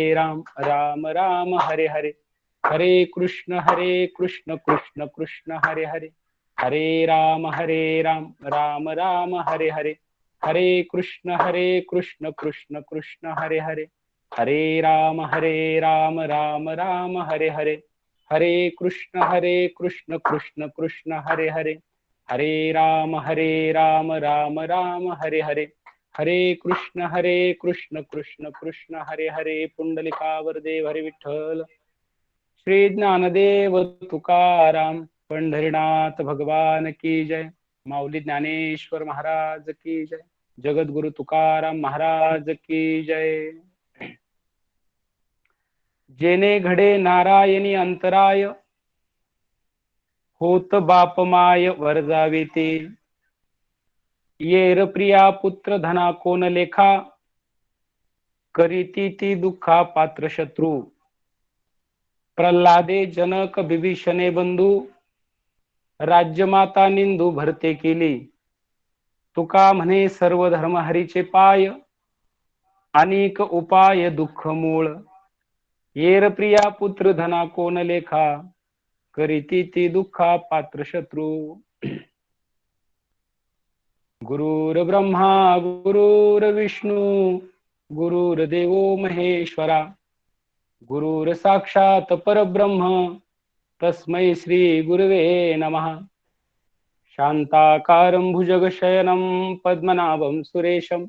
राम राम राम हरे हरे, हरे कृष्ण कृष्ण कृष्ण हरे हरे, हरे राम राम राम हरे हरे, हरे कृष्ण कृष्ण कृष्ण हरे हरे, हरे राम राम राम हरे हरे, हरे कृष्ण कृष्ण कृष्ण हरे हरे, हरे राम राम राम हरे हरे, हरे कृष्ण कृष्ण कृष्ण हरे हरे. पुंडलिकावर देव हरे विठ्ठल. श्री ज्ञानदेव तुकाराम पंढरीनाथ भगवान की जय. माऊली ज्ञानेश्वर महाराज की जय. जगद्गुरु तुकाराम महाराज की जय. जेने घडे नारायणी अंतराय, होत बापमाय वरजावे ते. येर प्रिया पुत्र धना कोण लेखा, करीती ती दुःखा पात्र शत्रू. प्रल्हादे जनक बिभीषणे बंधू, राज्यमाता निंदू भरते केली. तुका म्हणे सर्व धर्म हरीचे पाय, अनेक उपाय दुःख मूळ. येर प्रिया पुत्र धना कोण लेखा, करीती ती दुःखा पात्र शत्रू. गुरुर ब्रह्मा गुरुर विष्णू, गुरुर्देवो महेश्वरा, गुरुर साक्षात परब्रह्म, तस्मै श्री गुरुवे नमः. शांताकारं भुजगशयनं पद्मनाभं सुरेशं,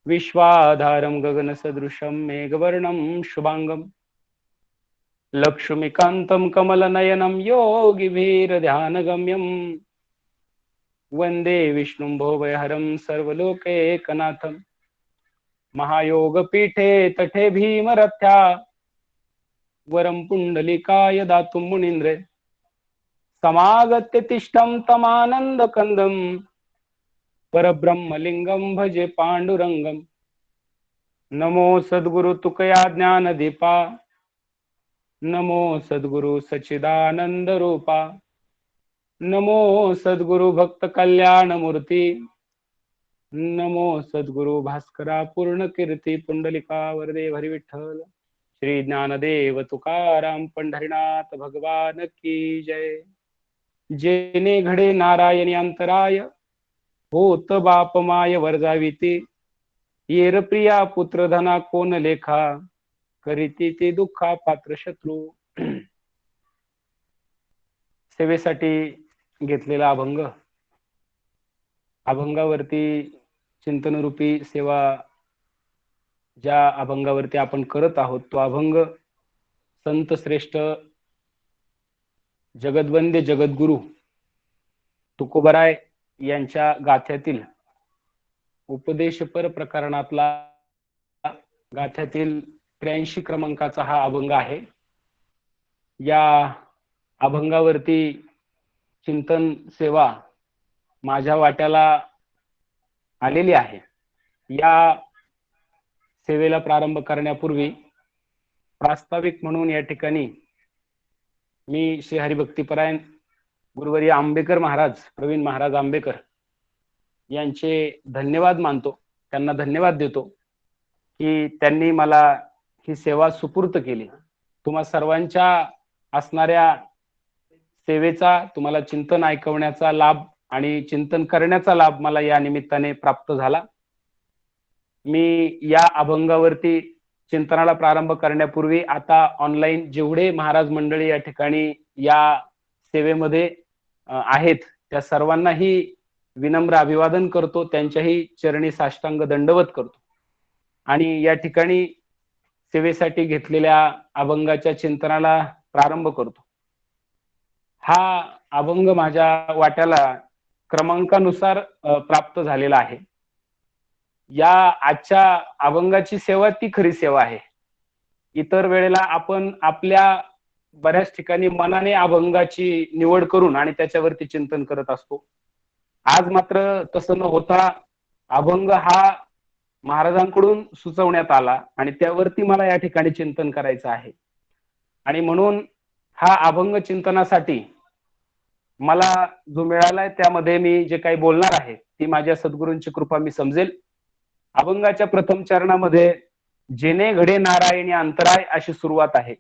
विश्वाधारं गगनसदृशं मेघवर्णं शुभांगं, लक्ष्मीकान्तं कमलनयनं योगिभिर्ध्यानगम्यं, वन्दे विष्णुं भोभयहरं सर्वलोकैकनाथं. महायोगपीठे तटे भीमरथ्या, वरं पुंडलिकाय दातुं मुनीन्द्रे. समागत्य तिष्ठं तमानन्दकन्दं, परब्रह्मलिंगं भजे पांडुरंगं. नमो सद्गुरु तुकया ज्ञानदीपा, नमो सद्गुरु सच्चिदानंद रूपा, नमो सद्गुरु भक्त कल्याण मूर्ती, नमो सद्गुरु भास्करा पूर्ण कीर्ती. पुंडलिकावर देव हरी विठ्ठल. श्री ज्ञानदेव तुकाराम पंढरीनाथ भगवान की जय. जेने घडे नारायणी अंतराय, होत बाप माय वर्जाविती. येर प्रिया पुत्र धना कोण लेखा, करीती ते दुःखा पात्र शत्रू. सेवेसाठी घेतलेला अभंग. अभंगावरती चिंतनरूपी सेवा ज्या अभंगावरती आपण करत आहोत, तो अभंग संत श्रेष्ठ जगद्वंद्य जगद्गुरु तुकोबराय यांच्या गाथ्यातील उपदेशपर प्रकरणातला गाथ्यातील 83 क्रमांकाचा हा अभंग आहे. या अभंगावरती चिंतन सेवा माझ्या वाट्याला आलेली आहे. या सेवेला प्रारंभ करण्यापूर्वी प्रास्ताविक म्हणून या ठिकाणी मी श्री हरिभक्तीपरायण गुरुवर्य आंबेकर महाराज, प्रवीण महाराज आंबेकर यांचे धन्यवाद मानतो. त्यांना धन्यवाद देतो की त्यांनी मला ही सेवा सुपूर्त केली. तुम्हा सर्वांच्या असणाऱ्या सेवेचा, तुम्हाला चिंतन ऐकवण्याचा लाभ आणि चिंतन करण्याचा लाभ मला या निमित्ताने प्राप्त झाला. मी या अभंगावरती चिंतनाला प्रारंभ करण्यापूर्वी आता ऑनलाईन जेवढे महाराज मंडळी या ठिकाणी या सेवेमध्ये आहेत, त्या सर्वांनाही विनम्र अभिवादन करतो. त्यांच्याही चरणी साष्टांग दंडवत करतो आणि या ठिकाणी सेवेसाठी घेतलेल्या अभंगाच्या चिंतनाला प्रारंभ करतो. हा अभंग माझ्या वाट्याला क्रमांकानुसार प्राप्त झालेला आहे. या आजच्या अभंगाची सेवा ती खरी सेवा आहे. इतर वेळेला आपण आपल्या बऱ्याच ठिकाणी मनाने अभंगाची निवड करून आणि त्याच्यावरती चिंतन करत असतो. आज मात्र तसं न होता अभंग हा महाराजांकडून सुचवण्यात आला आणि त्यावरती मला या ठिकाणी चिंतन करायचं आहे. आणि म्हणून हा अभंग चिंतनासाठी मला जो मिळालाय त्यामध्ये मी जे काही बोलणार आहे ती माझ्या सद्गुरूंची कृपा मी समजेल. अभंगाच्या प्रथम चरणामध्ये जेणे घडे नारायणी अंतराय अशी सुरुवात आहे.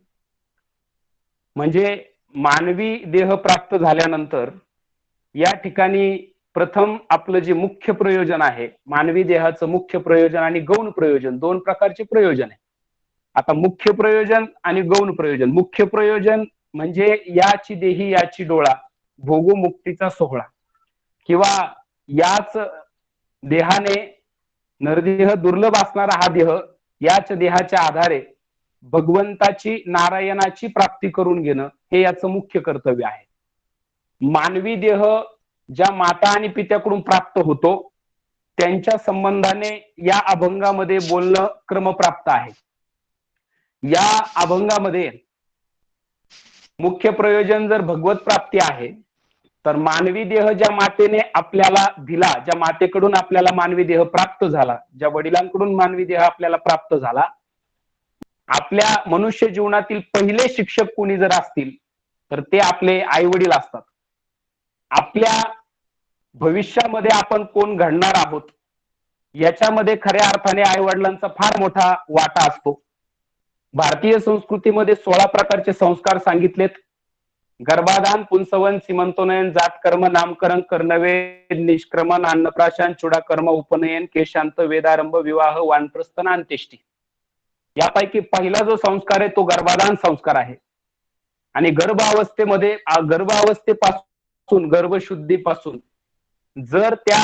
म्हणजे मानवी देह प्राप्त झाल्यानंतर या ठिकाणी प्रथम आपलं जे मुख्य प्रयोजन आहे, मानवी देहाचं मुख्य प्रयोजन आणि गौण प्रयोजन, दोन प्रकारचे प्रयोजन आहे. आता मुख्य प्रयोजन आणि गौण प्रयोजन. मुख्य प्रयोजन म्हणजे याची देही याची डोळा, भोगू मुक्तीचा सोहळा, किंवा याच देहाने, नरदेह दुर्लभ असणारा हा देह, याच देहाच्या आधारे भगवंताची, नारायणाची प्राप्ती करून घेणं हे याचं मुख्य कर्तव्य आहे. मानवी देह ज्या माता आणि पित्याकडून प्राप्त होतो त्यांच्या संबंधाने या अभंगामध्ये बोलणं क्रमप्राप्त आहे. या अभंगामध्ये मुख्य प्रयोजन जर भगवत प्राप्ती आहे, तर मानवी देह ज्या मातेने आपल्याला दिला, ज्या मातेकडून आपल्याला मानवी देह प्राप्त झाला, ज्या वडिलांकडून मानवी देह आपल्याला प्राप्त झाला, आपल्या मनुष्य जीवनातील पहिले शिक्षक कोणी जर असतील तर ते आपले आई वडील असतात. आपल्या भविष्यामध्ये आपण कोण घडणार आहोत याच्यामध्ये खऱ्या अर्थाने आई वडिलांचा फार मोठा वाटा असतो. भारतीय संस्कृतीमध्ये 16 प्रकारचे संस्कार सांगितलेत. गर्भाधान, पुंसवन, सीमंतोनयन, जातकर्म, नामकरण, कर्णवेद, निष्क्रमण, अन्नप्राशन, चूडाकर्म, उपनयन, केशांत, वेदारंभ, विवाह, वानप्रस्थान, अंत्येष्टी. यापैकी पहिला जो संस्कार आहे तो गर्भाधान संस्कार आहे. आणि गर्भावस्थेमध्ये, गर्भावस्थेपासून, गर्भशुद्धीपासून जर त्या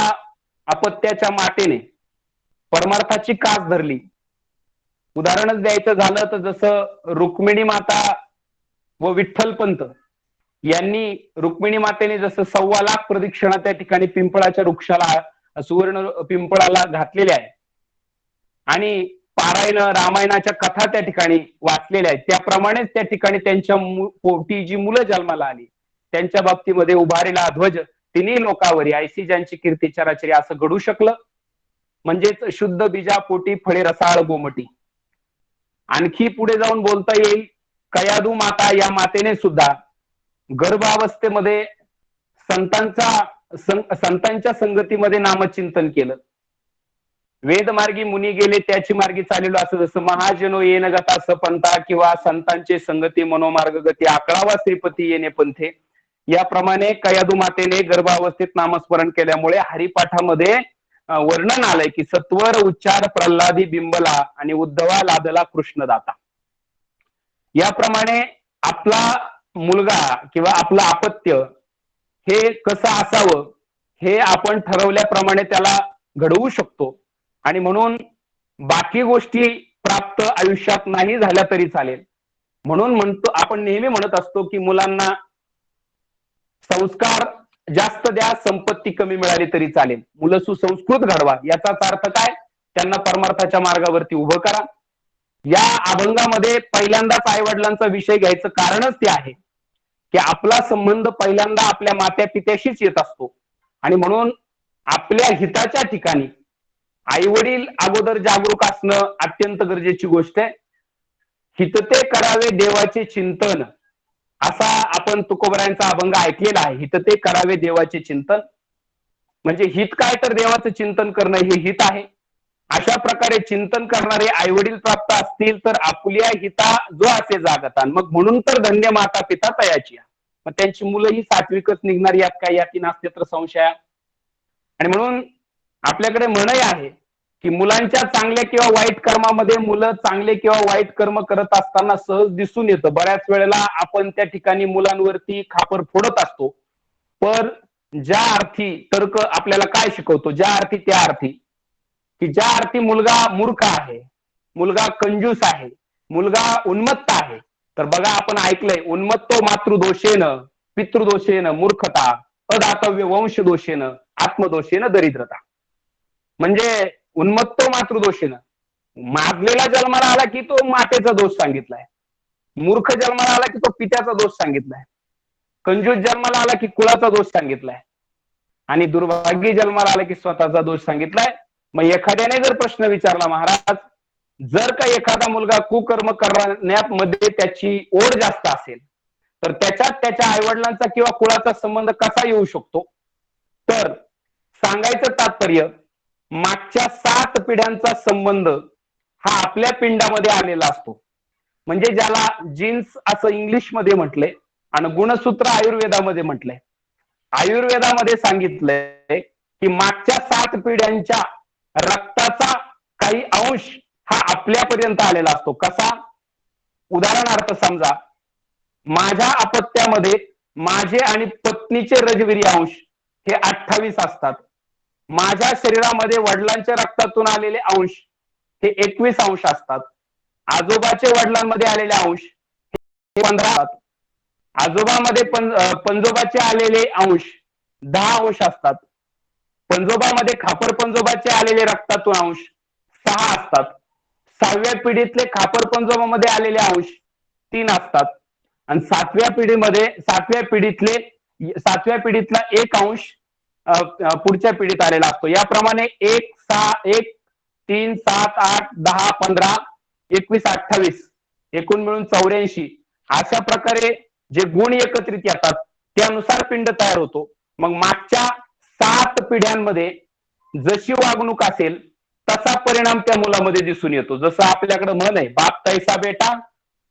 अपत्याच्या मातेने परमार्थाची कास धरली, उदाहरणच द्यायचं झालं तर जसं रुक्मिणी माता व विठ्ठलपंत यांनी, रुक्मिणी मातेने जसं 1.25 लाख प्रदक्षिणा त्या ठिकाणी पिंपळाच्या वृक्षाला, सुवर्ण पिंपळाला घातलेल्या आहे, आणि पारायण रामायणाच्या कथा त्या ठिकाणी वाचलेल्या आहेत, त्याप्रमाणेच त्या ठिकाणी त्यांच्या पोटी जी मुलं जन्माला आली त्यांच्या बाबतीमध्ये उभारेला ध्वज तिन्ही लोकावरी, ऐसी ज्यांची कीर्ती चराचरी, असं घडू शकलं. म्हणजेच शुद्ध बीजा पोटी फळे रसाळ गोमटी. आणखी पुढे जाऊन बोलता येईल, कयादू माता या मातेने सुद्धा गर्भावस्थेमध्ये संतांच्या संगतीमध्ये नामचिंतन केलं. वेदमार्गी मुनी गेले त्याची मार्गी चाललेलो, असं जसं महाजनो येन गता सपंथा, किंवा संतांचे संगती मनोमार्ग गती, आकळावा श्रीपती येणे पंथे. याप्रमाणे कयादू मातेने गर्भावस्थेत नामस्मरण केल्यामुळे हरिपाठामध्ये वर्णन आलंय की सत्वर उच्चार प्रल्हादी बिंबला आणि उद्धवा लादला कृष्णदाता. याप्रमाणे आपला मुलगा किंवा आपलं अपत्य हे कसं असावं हे आपण ठरवल्याप्रमाणे त्याला घडवू शकतो. आणि म्हणून बाकी गोष्टी प्राप्त आयुष्यात नाही झाल्या तरी चालेल. म्हणून म्हणतो, आपण नेहमी म्हणत असतो की मुलांना संस्कार जास्त द्या, संपत्ती कमी मिळाली तरी चालेल, मुलं सुसंस्कृत घडवा. याचाच अर्थ काय, त्यांना परमार्थाच्या मार्गावरती उभं करा. या अभंगामध्ये पहिल्यांदाच आई वडिलांचा विषय घ्यायचं कारणच ते आहे की आपला संबंध पहिल्यांदा आपल्या मात्या पित्याशीच येत असतो. आणि म्हणून आपल्या हिताच्या ठिकाणी आई वडील अगोदर जागरूक असणं अत्यंत गरजेची गोष्ट आहे. हितते करावे देवाचे चिंतन, असा आपण तुकोबरायांचा अभंग ऐकलेला आहे. हितते करावे देवाचे चिंतन म्हणजे हित काय, तर देवाचं चिंतन करणं हे हित आहे. अशा प्रकारे चिंतन करणारे आई वडील प्राप्त असतील तर आपल्या हिता जो असे जागता, मग म्हणून तर धन्य माता पिता तयाची. मग त्यांची मुलं ही सात्विकच निघणार, यात काय याती नास्ते तर संशय. आणि म्हणून आपल्याकडे म्हणही आहे की मुलांच्या चांगल्या किंवा वाईट कर्मामध्ये मुलं चांगले किंवा वाईट कर्म करत असताना सहज दिसून येतं. बऱ्याच वेळेला आपण त्या ठिकाणी मुलांवरती खापर फोडत असतो, पण ज्या अर्थी तर्क आपल्याला काय शिकवतो, ज्या अर्थी त्या अर्थी, की ज्या अर्थी मुलगा मूर्ख आहे, मुलगा कंजूस आहे, मुलगा उन्मत्त आहे, तर बघा आपण ऐकलंय, उन्मत्तो मातृदोषेन पितृदोषेन मूर्खता, अदातव्य वंशदोषेन आत्मदोषेन दरिद्रता. म्हणजे उन्मत्तो मातृदोषेन, माजलेला जन्माला आला की तो मातेचा दोष सांगितलाय, मूर्ख जन्माला आला की तो पित्याचा दोष सांगितलाय, कंजूस जन्माला आला की कुळाचा दोष सांगितलाय, आणि दुर्भाग्य जन्माला आला की स्वतःचा दोष सांगितलाय. मग एखाद्याने जर प्रश्न विचारला, महाराज जर का एखादा मुलगा कुकर्म करण्यामध्ये त्याची ओढ जास्त असेल तर त्याच्यात त्याच्या आईवडिलांचा किंवा कुळाचा संबंध कसा येऊ शकतो, तर सांगायचं तात्पर्य, मागच्या 7 पिढ्यांचा संबंध हा आपल्या पिंडामध्ये आलेला असतो. म्हणजे ज्याला जीन्स असं इंग्लिश मध्ये म्हटलंय आणि गुणसूत्र आयुर्वेदामध्ये म्हटलंय. आयुर्वेदामध्ये सांगितलंय की मागच्या 7 पिढ्यांच्या रक्ताचा काही अंश हा आपल्यापर्यंत आलेला असतो. कसा? उदाहरणार्थ समजा माझ्या अपत्यामध्ये माझे आणि पत्नीचे रजवीरी अंश हे 28 असतात. माझ्या शरीरामध्ये वडिलांच्या रक्तातून आलेले अंश हे 21 अंश असतात. आजोबाचे वडिलांमध्ये आलेले अंश हे 15 असतात. आजोबामध्ये पंजोबाचे आलेले अंश 10 अंश असतात. पंजोबामध्ये खापर पंजोबाचे आलेले रक्तातून अंश 6 असतात. 6व्या पिढीतले खापर पंजोबामध्ये आलेले अंश 3 असतात. आणि 7व्या पिढीतला 1 अंश पुढच्या पिढीत आलेला असतो. याप्रमाणे 1 6 1 3 7 8 10 15 21 28 एकूण मिळून 84 अशा प्रकारे जे गुण एकत्रित येतात त्यानुसार पिंड तयार होतो. मग मागच्या 7 पिढ्यांमध्ये जशी वागणूक असेल तसा परिणाम त्या मुलामध्ये दिसून येतो. जसं आपल्याकडे म्हण आहे, बाप तैसा बेटा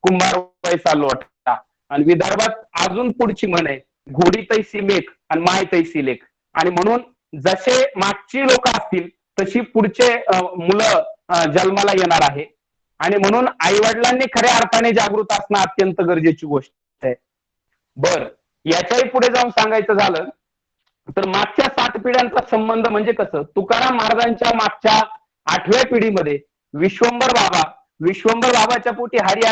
कुंभार वैसा लोटा. आणि विदर्भात अजून पुढची म्हण आहे, घोडी तैसी लेख आणि माय तैसी लेख. आणि म्हणून जसे मागची लोक असतील तशी पुढचे मुलं जन्माला येणार आहे. आणि म्हणून आई वडिलांनी खऱ्या अर्थाने जागृत असणं अत्यंत गरजेची गोष्ट आहे. बर, याच्याही पुढे जाऊन सांगायचं झालं तर मागच्या 7 पिढ्यांचा संबंध म्हणजे कसं, तुकाराम महाराजांच्या मागच्या 8व्या पिढीमध्ये विश्वंभर बाबाच्या पोटी हरी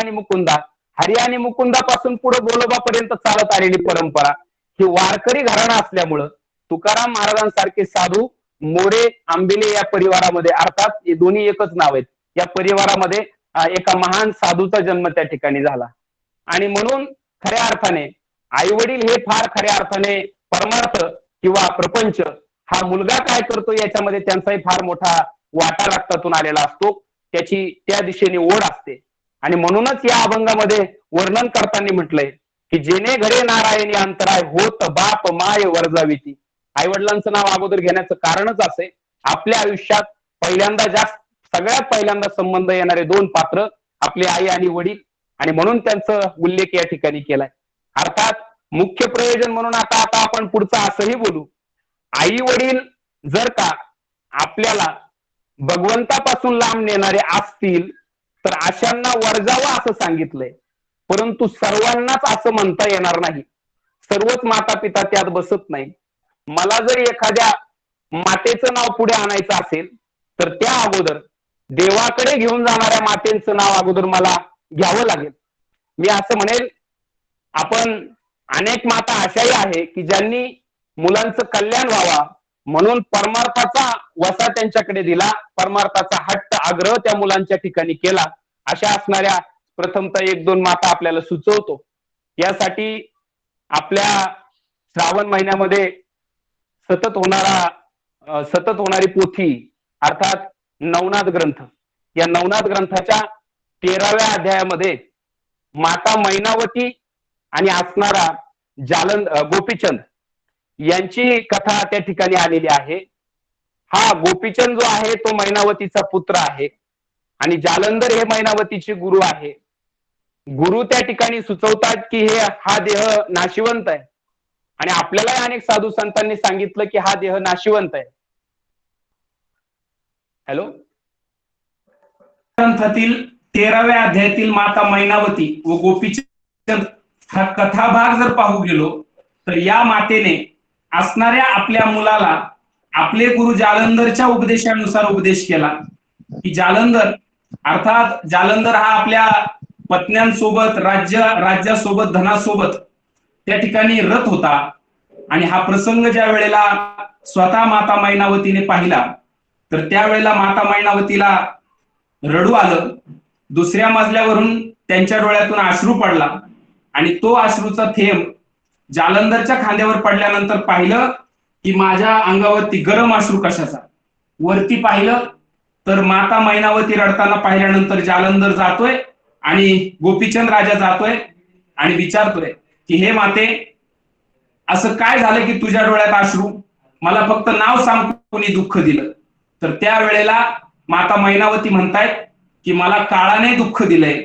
आणि मुकुंदापासून पुढे गोलोबापर्यंत चालत आलेली परंपरा ही वारकरी घराणा असल्यामुळं तुकाराम महाराजांसारखे साधू मोरे आंबिले या परिवारामध्ये, अर्थात हे दोन्ही एकच नाव आहेत, या परिवारामध्ये एका महान साधूचा जन्म त्या ठिकाणी झाला. आणि म्हणून खऱ्या अर्थाने आई वडील हे फार खऱ्या अर्थाने परमार्थ किंवा प्रपंच हा मुलगा काय करतो याच्यामध्ये त्यांचाही फार मोठा वाटा रक्तातून आलेला असतो. त्याची त्या दिशेने ओढ असते. आणि म्हणूनच या अभंगामध्ये वर्णन करताना म्हटलंय की जेणे घरे नारायणी अंतराय होत बाप माय वर्जाविती. आई वडिलांचं नाव अगोदर घेण्याचं कारणच असे, आपल्या आयुष्यात सगळ्यात पहिल्यांदा संबंध येणारे 2 पात्र आपले आई आणि वडील. आणि म्हणून त्यांचा उल्लेख या ठिकाणी केलाय. अर्थात मुख्य प्रयोजन म्हणून आता आपण पुढचं असंही बोलू, आई वडील जर का आपल्याला भगवंतापासून लांब नेणारे असतील तर अशांना वर्जावं असं सांगितलंय. परंतु सर्वांनाच असं म्हणता येणार नाही, सर्वच माता पिता त्यात बसत नाही. मला जर एखाद्या मातेचं नाव पुढे आणायचं असेल तर त्या अगोदर देवाकडे घेऊन जाणाऱ्या मातेचं नाव अगोदर मला घ्यावं लागेल. मी असं म्हणेल, आपण अनेक माता अशाही आहे की ज्यांनी मुलांचं कल्याण व्हावा म्हणून परमार्थाचा वसा त्यांच्याकडे दिला, परमार्थाचा हट्ट आग्रह त्या मुलांच्या ठिकाणी केला. अशा असणाऱ्या प्रथमतः 1-2 माता आपल्याला सुचवतो. यासाठी आपल्या श्रावण महिन्यामध्ये सतत होणारी पोथी अर्थात नवनाथ ग्रंथ, या नवनाथ ग्रंथाच्या 13व्या अध्यायामध्ये माता मैनावती आणि असणारा गोपीचंद यांची कथा त्या ठिकाणी आलेली आहे. हा गोपीचंद जो आहे तो मैनावतीचा पुत्र आहे आणि जालंधर हे मैनावतीचे गुरु आहे. गुरु त्या ठिकाणी सुचवतात की हा देह नाशिवंत आहे. आणि आपल्याला अनेक साधू संतांनी सांगितलं की हा देह नाशिवंत आहे. हॅलो, ग्रंथातील 13व्या अध्यायातील माता मैनावती व गोपीचंद हा कथाभाग जर पाहू गेलो तर या मातेने असणाऱ्या आपल्या मुलाला आपले गुरु जालंधरच्या उपदेशानुसार उपदेश केला की जालंधर हा आपल्या पत्न्यांसोबत राज्यासोबत धनासोबत त्या ठिकाणी रथ होता. आणि हा प्रसंग ज्या वेळेला स्वतः माता मैनावतीने पाहिला तर त्यावेळेला माता मैनावतीला रडू आलं. दुसऱ्या मजल्यावरून त्यांच्या डोळ्यातून अश्रू पडला आणि तो अश्रूचा थेंब जालंधरच्या खांद्यावर पडल्यानंतर पाहिलं की माझ्या अंगावरती गरम अश्रू कशाचा. वरती पाहिलं तर माता मैनावती रडताना पाहिल्यानंतर जालंधर जातोय आणि गोपीचंद राजा जातोय आणि विचारतोय की हे माते, असं काय झालं की तुझ्या डोळ्यात अश्रू, मला फक्त नाव सांग कोणी दुःख दिलं. तर त्यावेळेला माता मैनावती म्हणतायत की मला काळाने दुःख दिलंय,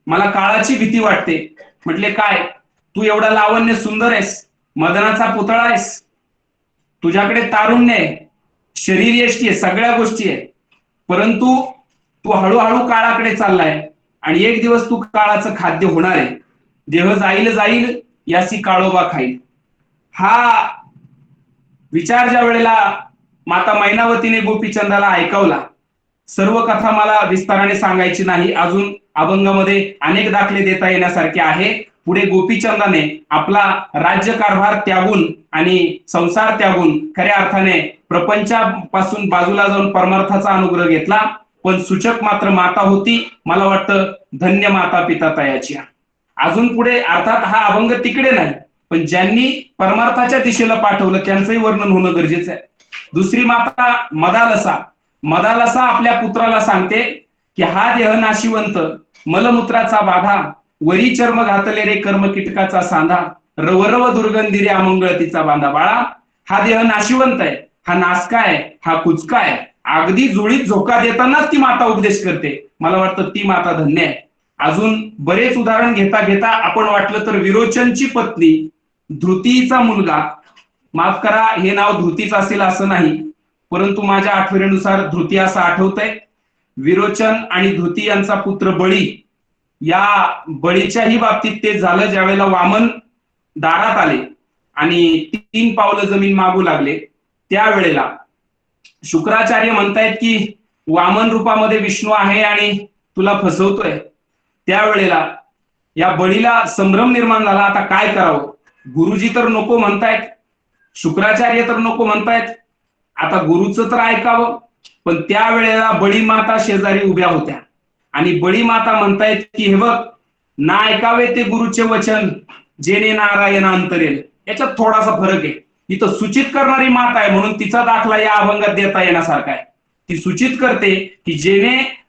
मला काळाची भीती वाटते. म्हटले काय, तू एवढा लावण्य सुंदर आहेस, मदनाचा पुतळा आहेस, तुझ्याकडे तारुण्य आहे, शरीर यष्टी आहे, सगळ्या गोष्टी आहे, परंतु तू हळूहळू काळाकडे चाललाय आणि एक दिवस तू काळाचं खाद्य होणार आहे. देह जाईल जाईल यासी काळोबा खाईल. हा विचार ज्या वेळेला माता मैनावतीने गोपीचंदाला ऐकवला, सर्व कथा मला विस्ताराने सांगायची नाही, अजून अभंगामध्ये अनेक दाखले देता येण्यासारखे आहे. पुढे गोपीचंदाने आपला राज्यकारभार त्यागून आणि संसार त्यागून खऱ्या अर्थाने प्रपंचापासून बाजूला जाऊन परमार्थाचा अनुग्रह घेतला. पण सूचक मात्र माता होती, मला वाटतं धन्य माता पिता तयाची. अजून पुढे अर्थात हा अभंग तिकडे नाही, पण ज्यांनी परमार्थाच्या दिशेला पाठवलं त्यांचंही वर्णन होणं गरजेचं आहे. दुसरी माता मदालसा. मदालसा आपल्या पुत्राला सांगते की हा देह नाशिवंत, मलमूत्राचा बाधा, वरी चर्म घातले रे कर्म कीटकाचा सांधा, रवरव दुर्गंधी रे अमंगळ तिचा बांधा. बाळा, हा देह नाशिवंत आहे, हा नासका आहे, हा कुचका आहे. अगदी जुळीत झोका देतानाच ती माता उपदेश करते. मला वाटतं ती माता धन्य आहे. अजून बरेच उदाहरण घेता घेता आपण वाटलं तर विरोचनची पत्नी धृतीचा मुलगा, माफ करा हे नाव धृतीच असेल असं नाही, परंतु माझ्या आठवणीनुसार धृती असं आठवतंय. विरोचन आणि धृती यांचा पुत्र बळी, या बळीच्याही बाबतीत ते झालं ज्यावेळेला वामन दारात आले आणि 3 पावलं जमीन मागू लागले. त्यावेळेला शुक्राचार्य म्हणतायत की वामन रूपामध्ये विष्णू आहे आणि तुला फसवतोय. त्यावेळेला या बळीला संभ्रम निर्माण झाला, आता काय करावं. गुरुजी तर नको म्हणतायत, शुक्राचार्य तर नको म्हणतायत, आता गुरुचं तर ऐकावं. पण त्यावेळेला बळी माता शेजारी उभ्या होत्या आणि बळी माता म्हणतायत की हे बघ, ना ऐकावे ते गुरुचे वचन, जेणे नारायण अंतरेल. याच्यात थोडासा फरक आहे. इथं सूचित करणारी माता आहे म्हणून तिचा दाखला या अभंगात देता येण्यासारखा आहे. ती सूचित करते की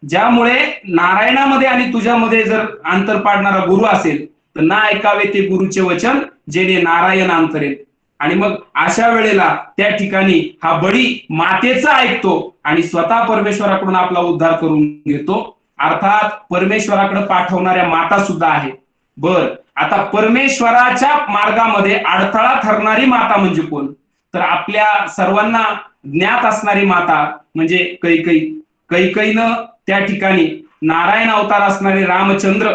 ज्यामुळे नारायणामध्ये आणि तुझ्यामध्ये जर अंतर पाडणारा गुरु असेल तर ना ऐकावे ते गुरुचे वचन, जेणे नारायण अंतरेल. आणि मग अशा वेळेला त्या ठिकाणी हा बळी मातेचा ऐकतो आणि स्वतः परमेश्वराकडून आपला उद्धार करून घेतो. अर्थात परमेश्वराकडे पाठवणाऱ्या माता सुद्धा आहे. बर, आता परमेश्वराच्या मार्गामध्ये अडथळा ठरणारी माता म्हणजे कोण, तर आपल्या सर्वांना ज्ञात असणारी माता म्हणजे कैकेयी. कैकेयीनं त्या ठिकाणी नारायण अवतार असणारे रामचंद्र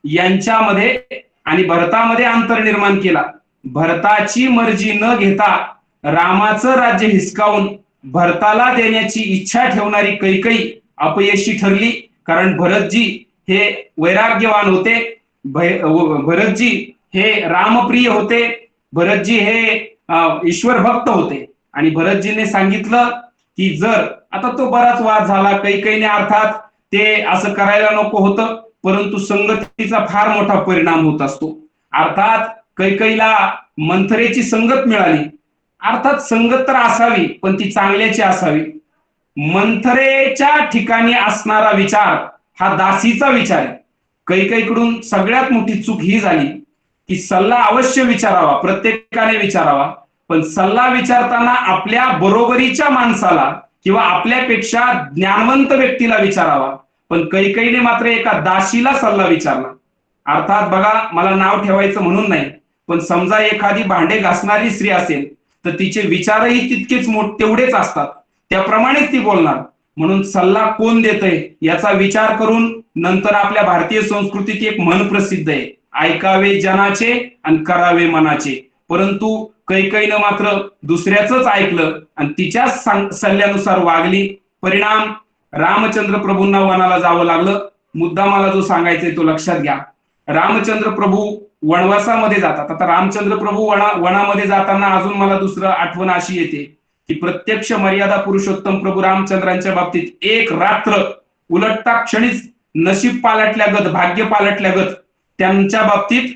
यांच्यामध्ये आणि भरतामध्ये अंतर निर्माण केला. भरताची मर्जी न घेता रामाचं राज्य हिसकावून भरताला देण्याची इच्छा ठेवणारी कैकेयी अपयशी ठरली. कारण भरतजी हे वैराग्यवान होते, भरतजी हे रामप्रिय होते, भरतजी हे ईश्वर भक्त होते. आणि भरतजीने सांगितलं की जर आता तो बराच वाद झाला, कैकेयीने अर्थात ते असं करायला नको होतं, परंतु संगतीचा फार मोठा परिणाम होत असतो. अर्थात कैकेयीला मंथरेची संगत मिळाली. अर्थात संगत तर असावी पण ती चांगल्याची असावी. मंथरेच्या ठिकाणी असणारा विचार हा दासीचा विचार आहे. कैकेयीकडून सगळ्यात मोठी चूक ही झाली की सल्ला अवश्य विचारावा, प्रत्येकाने विचारावा, पण सल्ला विचारताना आपल्या बरोबरीच्या माणसाला किंवा आपल्यापेक्षा ज्ञानवंत व्यक्तीला विचारावा. पण कैकेयीने मात्र एका दासीला सल्ला विचारला. अर्थात बघा, मला नाव ठेवायचं म्हणून नाही, पण समजा एखादी भांडे घासणारी स्त्री असेल तर तिचे विचारही तितकेच तेवढेच असतात, त्याप्रमाणेच ती बोलणार. म्हणून सल्ला कोण देतंय याचा विचार करून नंतर आपल्या भारतीय संस्कृतीत एक म्हण प्रसिद्ध आहे, ऐकावे जनाचे आणि करावे मनाचे. परंतु कैकेयीनं मात्र दुसऱ्याच ऐकलं आणि तिच्याच सल्ल्यानुसार वागली. परिणाम रामचंद्र प्रभूंना वनाला जावं लागलं. मुद्दा मला जो सांगायचा तो लक्षात घ्या. रामचंद्र प्रभू वनवासामध्ये जातात. आता रामचंद्र प्रभू वनामध्ये जाताना अजून मला दुसरं आठवण अशी येते की प्रत्यक्ष मर्यादा पुरुषोत्तम प्रभू रामचंद्रांच्या बाबतीत एक रात्र उलटता क्षणीच नशीब पालटल्यागत, भाग्य पालटल्यागत त्यांच्या बाबतीत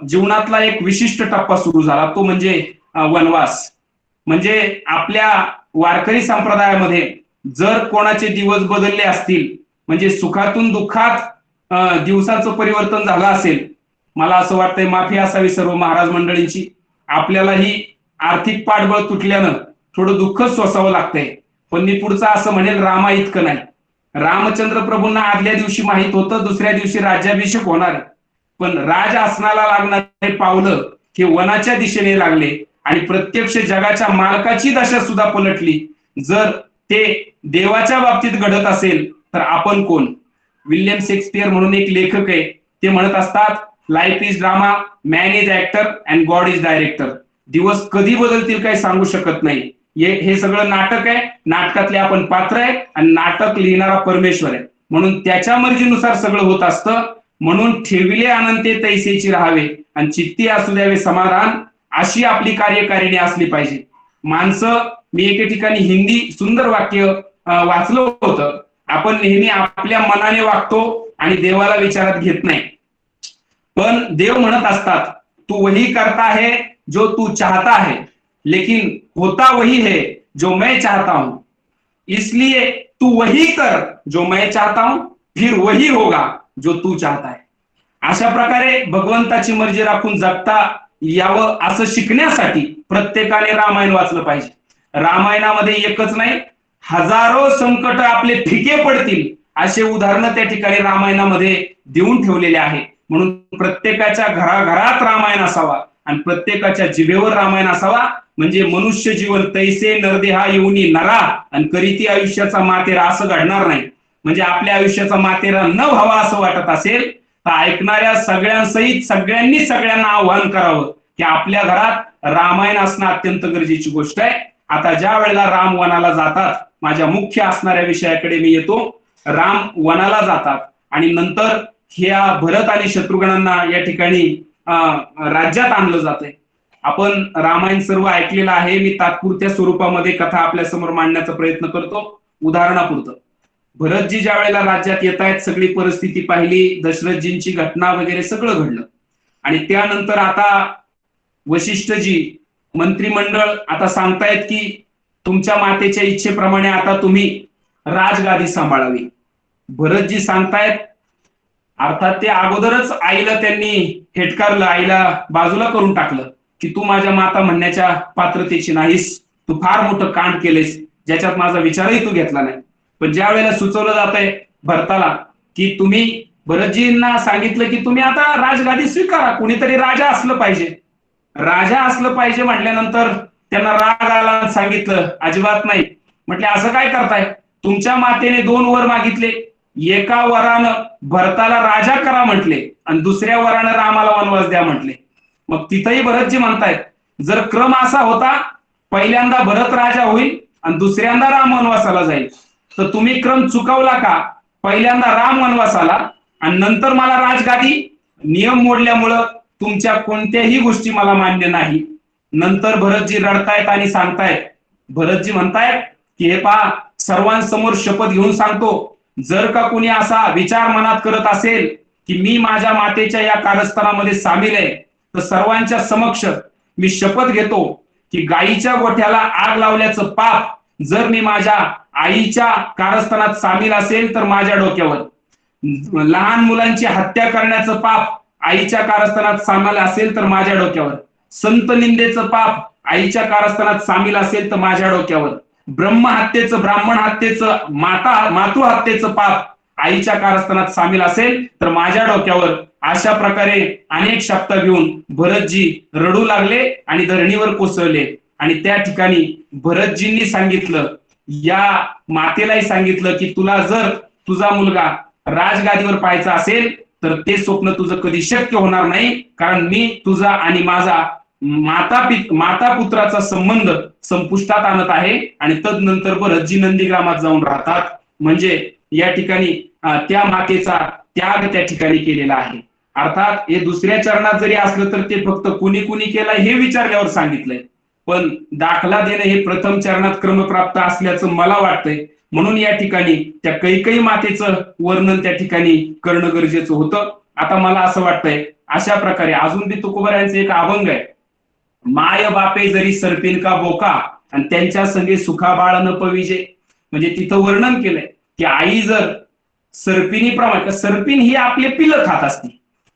जीवनातला एक विशिष्ट टप्पा सुरू झाला, तो म्हणजे वनवास. म्हणजे आपल्या वारकरी संप्रदायामध्ये जर कोणाचे दिवस बदलले असतील, म्हणजे सुखातून दुःखात दिवसाचं परिवर्तन झालं असेल, मला असं वाटतंय माफी असावी सर्व महाराज मंडळींची. आपल्यालाही आर्थिक पाठबळ तुटल्यानं थोडं दुःखच सोसावं लागतंय, पण मी पुढचं असं म्हणेल रामा इतकं नाही. रामचंद्र प्रभूंना आदल्या दिवशी माहित होतं दुसऱ्या दिवशी राज्याभिषेक होणार आहे. पण राज आसनाला लागणारे पावलं हे वनाच्या दिशेने लागले आणि प्रत्यक्ष जगाच्या मालकाची दशा सुद्धा पलटली. जर ते देवाच्या बाबतीत घडत असेल तर आपण कोण? विल्यम शेक्सपियर म्हणून एक लेखक आहे, ते म्हणत असतात, life is drama, man is actor and God is director. दिवस कधी बदलतील काही सांगू शकत नाही. हे सगळं नाटक आहे, नाटकातले आपण पात्र आहे आणि नाटक लिहिणारा परमेश्वर आहे. म्हणून त्याच्या मर्जीनुसार सगळं होत असतं. म्हणून ठेविले अनंते तैसेची राहावे आणि चित्ती असू द्यावे समाधान, अशी आपली कार्यकारिणी असली पाहिजे. माणसं, मी एके ठिकाणी हिंदी सुंदर वाक्य वाचलं होतं, आपण नेहमी आपल्या मनाने वागतो आणि देवाला विचारात घेत नाही. पण देव म्हणत असतात, तू वही करता है जो तू चाहता है, लेकिन होता वही है जो मैं चाहता हूं, इसलिए तू वही कर जो मैं चाहता हूं, फिर वही होगा जो तू चाहता है. अशा प्रकारे भगवंताची मर्जी राखून जगता यावं असं शिकण्यासाठी प्रत्येकाने रामायण वाचलं पाहिजे. रामायणामध्ये एकच नाही, हजारो संकट आपले फिके पडतील असे उदाहरणं त्या ठिकाणी रामायणामध्ये देऊन ठेवलेले आहे. म्हणून प्रत्येकाच्या घराघरात रामायण असावा आणि प्रत्येकाच्या जिभेवर रामायण असावा. म्हणजे मनुष्य जीवन तैसे नरदेहा येऊनी नरा आणि करीती आयुष्याचा मातेरा असं घडणार नाही. म्हणजे आपल्या आयुष्याचा मातेरा न व्हावा असं वाटत असेल तर ऐकणाऱ्या सगळ्यांसहित सगळ्यांनी सगळ्यांना आव्हान करावं की आपल्या घरात रामायण असणं अत्यंत गरजेची गोष्ट आहे. आता ज्या वेळेला राम वनाला जातात, माझ्या मुख्य असणाऱ्या विषयाकडे मी येतो. राम वनाला जातात आणि नंतर ह्या भरत आणि शत्रुघ्नांना या ठिकाणी राज्यात आणलं जातंय. आपण रामायण सर्व ऐकलेलं आहे. मी तात्पुरत्या स्वरूपामध्ये कथा आपल्या समोर मांडण्याचा प्रयत्न करतो उदाहरणापुरतं. भरतजी ज्या वेळेला राज्यात येत आहेत, सगळी परिस्थिती पाहिली, दशरथजींची घटना वगैरे सगळं घडलं आणि त्यानंतर आता वशिष्ठजी मंत्रिमंडळ आता सांगतायत की तुमच्या मातेच्या इच्छेप्रमाणे आता तुम्ही राजगादी सांभाळावी. भरतजी सांगतायत, अर्थात ते अगोदरच आईला त्यांनी हेटकारलं, आईला बाजूला करून टाकलं की तू माझ्या माता म्हणण्याच्या पात्रतेची नाहीस, तू फार मोठं कांड केलेस ज्याच्यात माझा विचारही तू घेतला नाही. पण ज्या वेळेला सुचवलं जात आहे भरताला की तुम्ही, भरतजींना सांगितलं की तुम्ही आता राजगादी स्वीकारा, कुणीतरी राजा असलं पाहिजे. राजा असलं पाहिजे म्हटल्यानंतर त्यांना राग आला, सांगितलं अजिबात नाही. म्हटले असं काय करताय, तुमच्या मातेने 2 वर मागितले, एका वरानं भरताला राजा करा म्हटले आणि दुसऱ्या वरानं रामाला वनवास द्या म्हटले. मग तिथंही भरतजी म्हणतायत, जर क्रम असा होता पहिल्यांदा भरत राजा होईल आणि दुसऱ्यांदा राम वनवासाला जाईल, तर तुम्ही क्रम चुकवला का? पहिल्यांदा राम वनवासाला आणि नंतर मला राजगादी. नियम मोडल्यामुळं तुमच्या कोणत्याही गोष्टी मला मान्य नाही. नंतर भरतजी रडतायत आणि सांगतायत, भरतजी म्हणतायत की हे पहा, सर्वांसमोर शपथ घेऊन सांगतो, जर का कोणी असा विचार मनात करत असेल की मी माझ्या मातेच्या या कारस्थानामध्ये सामील आहे, तर सर्वांच्या समक्ष मी शपथ घेतो की गायीच्या गोठ्याला आग लावल्याचं पाप जर मी माझ्या आईच्या कारस्थानात सामील असेल तर माझ्या डोक्यावर, लहान मुलांची हत्या करण्याचं पाप आईच्या कारस्थानात सामील असेल तर माझ्या डोक्यावर, संत निंदेचं पाप आईच्या कारस्थानात सामील असेल तर माझ्या डोक्यावर, ब्रह्महत्येचं, ब्राह्मण हत्येचं, मातृहत्येचं पाप आईच्या कारस्थानात सामील असेल तर माझ्या डोक्यावर. अशा प्रकारे अनेक शब्द घेऊन भरतजी रडू लागले आणि धरणीवर कोसळले. आणि त्या ठिकाणी भरतजींनी सांगितलं, या मातेलाही सांगितलं की तुला जर तुझा मुलगा राजगादीवर पाहायचा असेल तर ते स्वप्न तुझं कधी शक्य होणार नाही, कारण मी तुझा आणि माझा माता पुत्राचा संबंध संपुष्टात आणत आहे. आणि तदनंतर भरतजी नंदीग्रामात जाऊन राहतात. म्हणजे या ठिकाणी त्या मातेचा त्याग त्या ठिकाणी केलेला आहे. अर्थात हे दुसऱ्या चरणात जरी असलं तर ते फक्त कुणी कुणी केलं हे विचारल्यावर सांगितलंय, पण दाखला देणं हे प्रथम चरणात क्रमप्राप्त असल्याचं मला वाटतंय. म्हणून या ठिकाणी त्या कैकेयी मातेचं वर्णन त्या ठिकाणी करणं गरजेचं होतं. आता मला असं वाटतंय अशा प्रकारे अजून बी तुकोबरायांचं एक अभंग आहे, माय बापे जरी सरपीन का बोका आणि त्यांच्या संगे सुखा बाळ न पविजे. म्हणजे तिथं वर्णन केलंय की आई जर सर्पिणीप्रमाणे, सर्पिण ही आपले पिलं खात असते,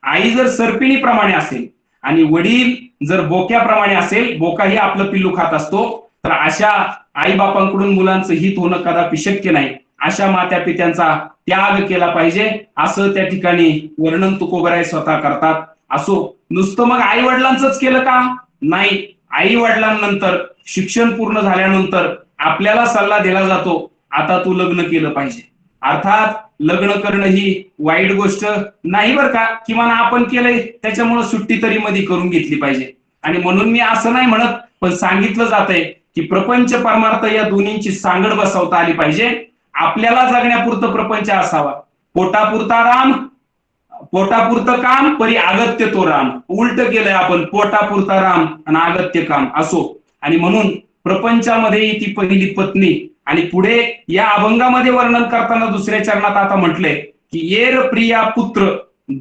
आई जर सर्पिणीप्रमाणे असेल आणि वडील जर बोक्याप्रमाणे असेल, बोका ही आपलं पिल्लू खात असतो, तर अशा आई बापांकडून मुलांचं हित होणं कदापि शक्य नाही. अशा मात्या पित्यांचा त्याग केला पाहिजे असं त्या ठिकाणी वर्णन तुकोबराय स्वतः करतात. असो, नुसतं मग आई वडिलांचंच केलं का? नाही. आई वडिलांनंतर शिक्षण पूर्ण झाल्यानंतर आपल्याला सल्ला दिला जातो, आता तू लग्न केलं पाहिजे. अर्थात लग्न करणं ही वाईट गोष्ट नाही बरं का, किमान आपण केलंय त्याच्यामुळे सुट्टी तरी मध्ये करून घेतली पाहिजे. आणि म्हणून मी असं नाही म्हणत, पण सांगितलं जातंय की प्रपंच परमार्थ या दोन्हींची सांगड बसवता आली पाहिजे. आपल्याला जगण्यापुरतं प्रपंच असावा. पोटापुरता राम, पोटापुरतं काम परी अगत्य तो राम. उलट केलंय आपण, पोटापुरता राम आणि अगत्य काम. असो, आणि म्हणून प्रपंचामध्ये ती पहिली पत्नी. आणि पुढे या अभंगामध्ये वर्णन करताना दुसऱ्या चरणात आता म्हटलंय की येर प्रिया पुत्र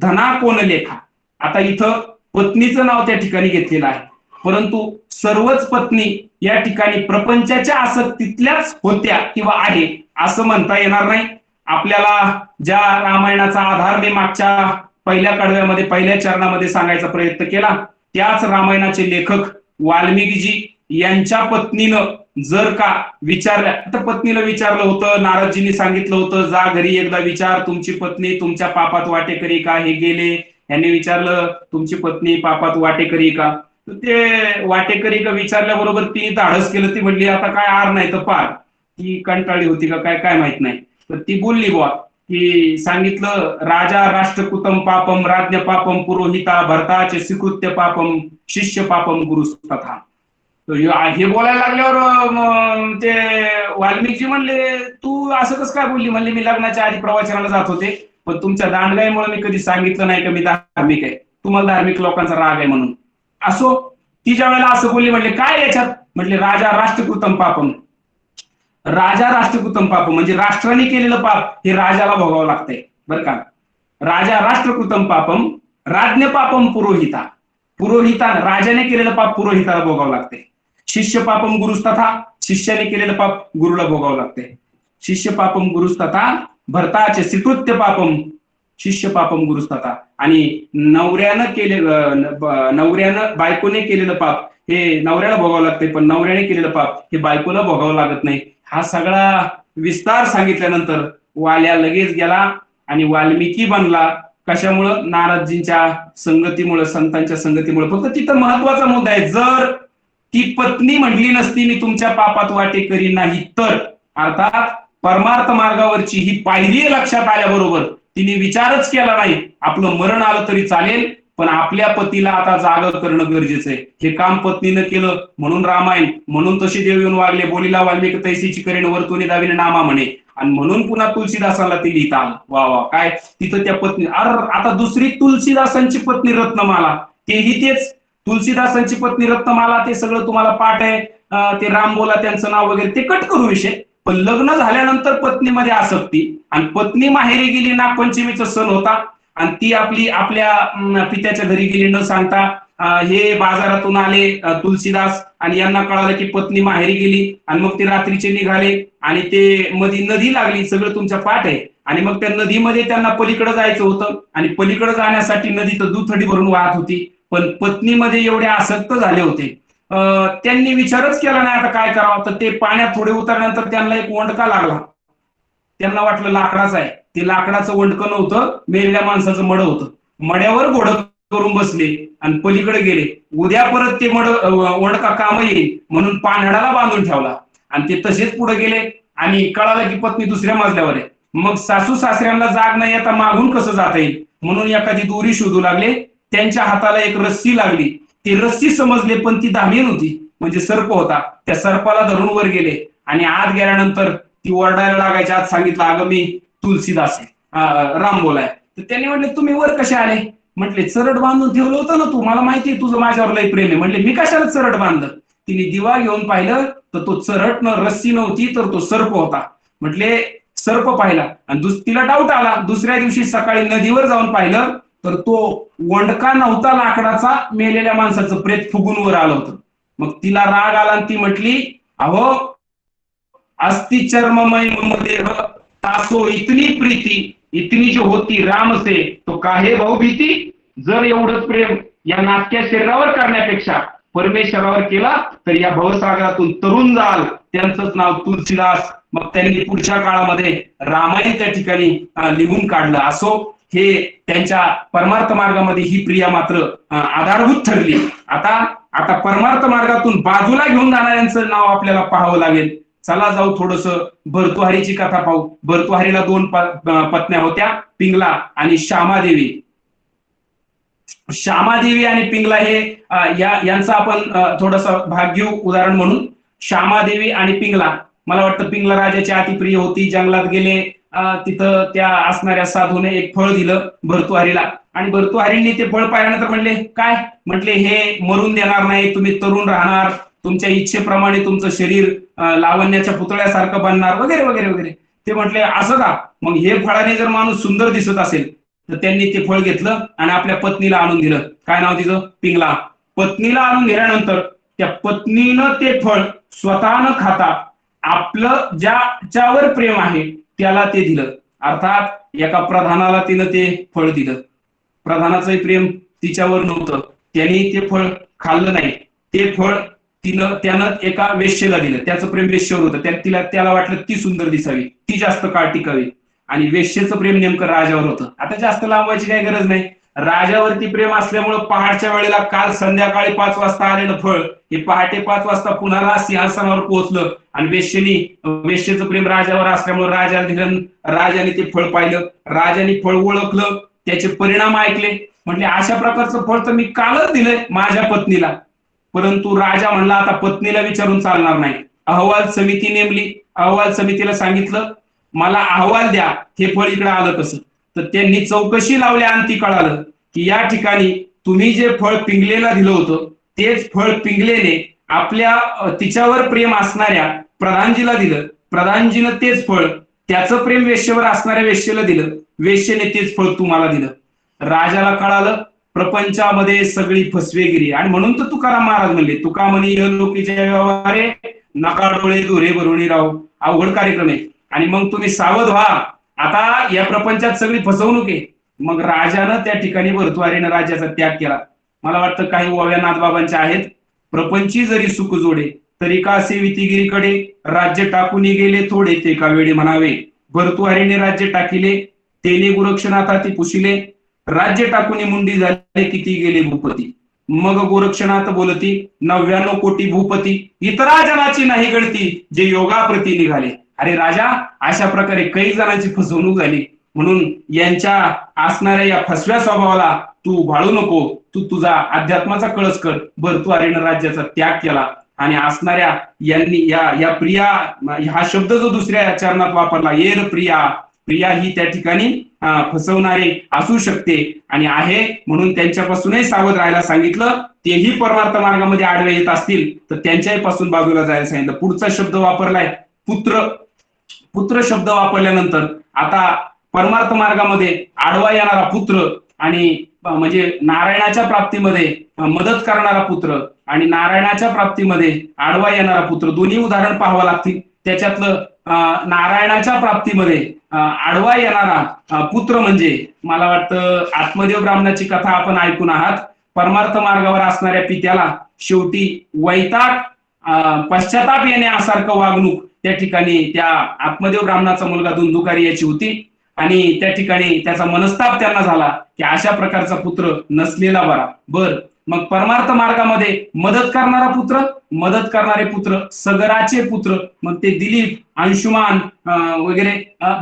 धना कोण लेखा. आता इथं पत्नीचं नाव त्या ठिकाणी घेतलेलं आहे, परंतु सर्वच पत्नी या ठिकाणी प्रपंचाच्या आसक्तीतल्याच होत्या किंवा आहे असं म्हणता येणार नाही. आपल्याला ज्या रामायणाचा आधार मी मागच्या पहिल्या कडव्यामध्ये पहिल्या चरणामध्ये सांगायचा प्रयत्न केला, त्याच रामायणाचे लेखक वाल्मिकीजी यांच्या पत्नीनं जर का विचारल्या, तर पत्नीला विचारलं होतं, नारदजींनी सांगितलं होतं जा घरी एकदा विचार तुमची पत्नी तुमच्या पापात वाटेकरी का हे गेले. यांनी विचारलं तुमची पत्नी पापात वाटेकरी का, तर ते वाटेकरी का विचारल्याबरोबर तिने धाडस केलं. ती म्हणली आता काय आर नाही तर पार. ती कंटाळी होती का काय काय माहित नाही, तर ती बोलली बुवा की सांगितलं राजा राष्ट्रकुतम पापम राज्ञ पापम पुरोहिता भरताचे स्वीकृत्य पापम शिष्य पापम गुरु तथा. हे बोलायला लागल्यावर ते वाल्मिकी म्हणले तू असं कसं काय बोलली. म्हणले मी लग्नाच्या आधी प्रवचनाला जात होते, पण तुमच्या दांडगाईमुळे मी कधी सांगितलं नाही का मी धार्मिक आहे, तुम्हाला धार्मिक लोकांचा राग आहे म्हणून. असो, ती ज्या वेळेला असं बोलली म्हणले काय याच्यात, म्हटले राजा राष्ट्रकृतम पापम. राजा राष्ट्रकृतम पाप म्हणजे राष्ट्राने केलेलं पाप हे राजाला भोगावं लागतंय बरं का. राजा राष्ट्रकृतम पापम राज्ञ पापम पुरोहिता. पुरोहिता राजाने केलेलं पाप पुरोहिताला भोगावं लागते. शिष्य पापम गुरुस्तथा, शिष्याने केलेलं पाप गुरुला भोगावं लागते. शिष्य पापम गुरुस्तथा भरताचे स्वीकृत्य पापम शिष्य पापम गुरुस्तथा. आणि नवऱ्यानं बायकोने केलेलं पाप हे नवऱ्याला भोगावं लागते, पण नवऱ्याने केलेलं पाप हे बायकोला भोगावं लागत नाही. हा सगळा विस्तार सांगितल्यानंतर वाल्या लगेच गेला आणि वाल्मिकी बनला. कशामुळं? नारदजींच्या संगतीमुळे, संतांच्या संगतीमुळे. फक्त तिथं महत्वाचा मुद्दा आहे, जर ती पत्नी म्हटली नसती मी तुमच्या पापात वाटेकरी नाही तर, अर्थात परमार्थ मार्गावरची ही पायरी लक्षात आल्याबरोबर तिने विचारच केला नाही, आपलं मरण आलं तरी चालेल पण आपल्या पतीला आता जाग करणं गरजेचं आहे. हे काम पत्नीनं केलं म्हणून रामायण, म्हणून तशी देव येऊन वागले, बोलीला वाल्मिक तैसीची करेन वरतुनी दाविने नामा म्हणे. आणि म्हणून पुन्हा तुलसीदासाला ती लिहिता आलं. वा वा, काय तिथं त्या पत्नी. आता दुसरी तुलसीदासांची पत्नी रत्नमाला, तेही तेच. तुलसीदासांची पत्नी रत्नमाला ते सगळं तुम्हाला पाठ आहे, ते राम बोला त्यांचं नाव वगैरे ते कट करू विषय. पण लग्न झाल्यानंतर पत्नीमध्ये आसक्ती, आणि पत्नी माहेरी गेली, नागपंचमीचा सण होता आणि ती आपल्या पित्याच्या घरी गेली न सांगता. हे बाजारातून आले तुलसीदास आणि यांना कळालं की पत्नी माहेरी गेली, आणि मग ते रात्रीचे निघाले आणि ते मध्ये नदी लागली, सगळं तुमच्या पाठ आहे. आणि मग त्या नदीमध्ये त्यांना पलीकडे जायचं होतं आणि पलीकडे जाण्यासाठी नदी तर दुथडी भरून वाहत होती, पण पत्नीमध्ये एवढे आसक्त झाले होते त्यांनी विचारच केला नाही आता काय करावं. तर ते पाण्यात थोडे उतरल्यानंतर त्यांना एक वंडका लागला. त्यांना वाटलं लाकडाचं आहे, ते लाकडाचं वंडकं नव्हतं, मेलेल्या माणसाचं मड होतं. मड्यावर घोडं करून बसले आणि पलीकडे गेले. उद्या परत ते वंडका काम येईल म्हणून पाण्याला बांधून ठेवला आणि ते तसेच पुढे गेले. आणि कळालं की पत्नी दुसऱ्या मजल्यावर आहे. मग सासू सासऱ्यांना जाग नाही आता मागून कसं जाता येईल म्हणून एखादी दोरी शोधू लागले. त्यांच्या हाताला एक रस्सी लागली, ती रस्सी समजले पण ती धामी नव्हती, म्हणजे सर्प होता. त्या सर्पाला धरून वर गेले आणि आत गेल्यानंतर ती ओरडायला लागायची. आज सांगितलं अगं मी तुलसीदास आहे, राम बोलाय. तर त्यांनी म्हटले तुम्ही वर कसे आले. म्हटले चरड बांधून ठेवलं होतं ना तू, मला माहिती आहे तुझं माझ्यावर लय प्रेम आहे. म्हटले मी कशाला चरड बांधलं. तिने दिवा घेऊन पाहिलं तर तो चरट रस्सी नव्हती तर तो सर्प होता. म्हटले सर्प पाहिला आणि तिला डाऊट आला. दुसऱ्या दिवशी सकाळी नदीवर जाऊन पाहिलं तर तो वंडका नव्हता लाकडाचा, मेलेल्या माणसाचं प्रेत फुगून वर आलं होतं. मग तिला राग आला आणि ती म्हटली अहो अस्ति चर्ममय मम देह तासो इतनी प्रीती इतनी जो होती राम से तो काहे भाऊ भीती. जर एवढंच प्रेम या नाटक्या शरीरावर करण्यापेक्षा परमेश्वरावर केला तर या भवसागरातून तरुण जाल. त्यांचंच नाव तुलसीदास मग त्यांनी पुढच्या काळामध्ये रामायण त्या ठिकाणी लिहून काढलं. असो, हे त्यांच्या परमार्थ मार्गामध्ये ही प्रिया मात्र आधारभूत ठरली. आता परमार्थ मार्गातून बाजूला घेऊन जाणाऱ्यांचं नाव आपल्याला पाहावं लागेल. चला जाऊ थोडस भर्तृहरीची कथा पाहू. भर्तृहरीला 2 पत्न्या होत्या, पिंगला आणि श्यामादेवी. श्यामादेवी आणि पिंगला हे यांचा आपण थोडस भाग घेऊ उदाहरण म्हणून. श्यामादेवी आणि पिंगला, मला वाटतं पिंगला राजाची अतिप्रिय होती. जंगलात गेले, तिथं त्या असणाऱ्या साधूने एक फळ दिलं भर्तृहरीला, आणि भर्तृहरींनी ते फळ पाहिल्यानंतर म्हणले, काय म्हटले, हे मरून देणार नाही, तुम्ही तरुण राहणार, तुमच्या इच्छेप्रमाणे तुमचं शरीर लावण्याच्या पुतळ्यासारखं बनणार, वगैरे वगैरे वगैरे. ते म्हटले, असं का? मग हे फळाने जर माणूस सुंदर दिसत असेल तर त्यांनी ते फळ घेतलं आणि आपल्या पत्नीला आणून दिलं. काय नाव तिचं? पिंगला. पत्नीला आणून दिल्यानंतर त्या पत्नीनं ते फळ स्वतः न खाता आपलं ज्याच्यावर प्रेम आहे त्याला ते दिलं. अर्थात एका प्रधानाला तिनं ते फळ दिलं. प्रधानाचं प्रेम तिच्यावर नव्हतं, त्यांनी ते फळ खाल्लं नाही. ते फळ त्यानं एका वेश्येला दिलं. त्याचं प्रेम वेश्येवर होतं. त्याला वाटलं ती सुंदर दिसावी, ती जास्त काळ टिकावी, आणि वेश्येचं प्रेम नेमकं राजावर होतं. आता जास्त लांबवायची काही गरज नाही. राजावरती प्रेम असल्यामुळं पहाटच्या वेळेला काल संध्याकाळी 5 वाजता आलेलं फळ हे पहाटे 5 वाजता पुन्हा सिंहासनावर पोहोचलं, आणि वेश्येचं प्रेम राजावर असल्यामुळे राजाला दिलं. राजाने ते फळ पाहिलं, राजाने फळ ओळखलं, त्याचे परिणाम ऐकले. म्हटले, अशा प्रकारचं फळ तर मी कालच दिलंय माझ्या पत्नीला. परंतु राजा म्हणला, आता पत्नीला विचारून चालणार नाही. अहवाल समिती नेमली. अहवाल समितीला सांगितलं, मला अहवाल द्या, हे फळ इकडे आलं कसं. तर त्यांनी चौकशी लावली आणि ती कळालं की या ठिकाणी तुम्ही जे फळ पिंगलेला दिलं होतं तेच फळ पिंगलेने आपल्या तिच्यावर प्रेम असणाऱ्या प्रधानजीला दिलं. प्रधानजीनं तेच फळ त्याचं प्रेम वेश्येवर असणाऱ्या वेश्येला दिलं. वेश्येने तेच फळ तुम्हाला दिलं. राजाला कळालं, प्रपंचामध्ये सगळी फसवेगिरी. आणि म्हणून तर तुकाराम महाराज म्हणले, तुका म्हणे लोकीच्या व्यवहारे नका डोळे दुरे भरुणी राहू. अवघड कार्यक्रम आहे, आणि मग तुम्ही सावध व्हा. आता या प्रपंचात सगळी फसवणूक आहे. मग राजानं त्या ठिकाणी भर्तृहरीनं राज्याचा त्याग केला. मला वाटतं काही ओव्या नाथबाबांच्या आहेत. प्रपंची जरी सुख जोडे तरी का सेवितीगिरीकडे, राज्य टाकून गेले थोडे ते का वेळी म्हणावे. भर्तृहरीने राज्य टाकिले, तेने गोरक्षनाथा ती पुशिले, राज्य टाकून मुंडी झाले किती गेले भूपती. मग गोरक्षनाथ बोलती 99 कोटी भूपती, इतरा जनाची नाही गणती जे योगाप्रती निघाले. अरे राजा, अशा प्रकारे काही जणांची फसवणूक झाली, म्हणून यांच्या असणाऱ्या या फसव्या स्वभावाला तू भाळू नको, तू तुझा अध्यात्माचा कळस कर. भर्तृहरीनं राज्याचा त्याग केला, आणि असणाऱ्या यांनी या प्रिया हा शब्द जो दुसऱ्या चरणात वापरला, येर प्रिया, प्रिया ही त्या ठिकाणी फसवणारे असू शकते आणि आहे, म्हणून त्यांच्यापासूनही सावध राहायला सांगितलं. तेही परमार्थ मार्गामध्ये आडवे येत असतील तर त्यांच्याही पासून बाजूला जायला सांगितलं. पुढचा शब्द वापरलाय पुत्र. पुत्र शब्द वापरल्यानंतर आता परमार्थ मार्गामध्ये आडवा येणारा पुत्र, आणि म्हणजे नारायणाच्या प्राप्तीमध्ये मदत करणारा पुत्र आणि नारायणाच्या प्राप्तीमध्ये आडवा येणारा पुत्र, दोन्ही उदाहरण पाहावं लागतील. त्याच्यातलं नारायणाच्या प्राप्तीमध्ये आडवा येणारा पुत्र म्हणजे मला वाटतं आत्मदेव ब्राह्मणाची कथा आपण ऐकून आहात. परमार्थ मार्गावर असणाऱ्या पित्याला शेवटी वैताग पश्चाताप येण्यासारखं वागणूक त्या ठिकाणी त्या आत्मदेव ब्राह्मणाचा मुलगा धुंधुकारी याची होती, आणि त्या ठिकाणी त्याचा मनस्ताप त्यांना झाला की अशा प्रकारचा पुत्र नसलेला बरा. बर, मग परमार्थ मार्गामध्ये मदत करणारे पुत्र सगराचे पुत्र, मग ते दिलीप, अंशुमान वगैरे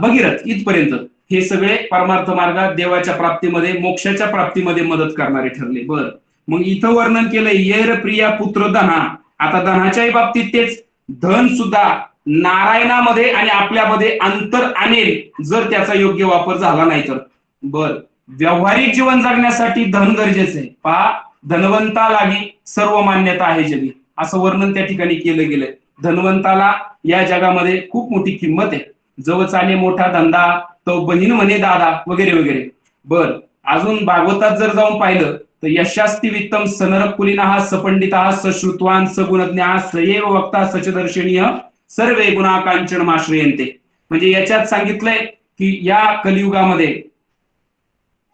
भगीरथ इथपर्यंत हे सगळे परमार्थ मार्गात देवाच्या प्राप्तीमध्ये मोक्षाच्या प्राप्तीमध्ये मदत करणारे ठरले. बर, मग इथं वर्णन केलं येर प्रिया पुत्र धना. आता धनाच्याही बाबतीत तेच, धन सुद्धा नारायणामध्ये आणि आपल्यामध्ये अंतर आणेल जर त्याचा योग्य वापर झाला नाही तर. बर, व्यावहारिक जीवन जगण्यासाठी धन गरजेचं आहे. पहा, धनवंता लागी सर्व मान्यता आहे जगी, असं वर्णन त्या ठिकाणी केलं गेलंय. धनवंताला या जगामध्ये खूप मोठी किंमत आहे. जव चाले मोठा धंदा तो बहीण म्हणे दादा, वगैरे वगैरे. बर, अजून भागवतात जर जाऊन पाहिलं तर यशास्ती वित्तम सनरक कुलीना सपंडिता सश्रुत्वान सगुणज्ञा सयेव वक्ता सचदर्शनीय सर्वे गुणा कांचन माश्रयंते. म्हणजे याच्यात सांगितलंय की या कलियुगामध्ये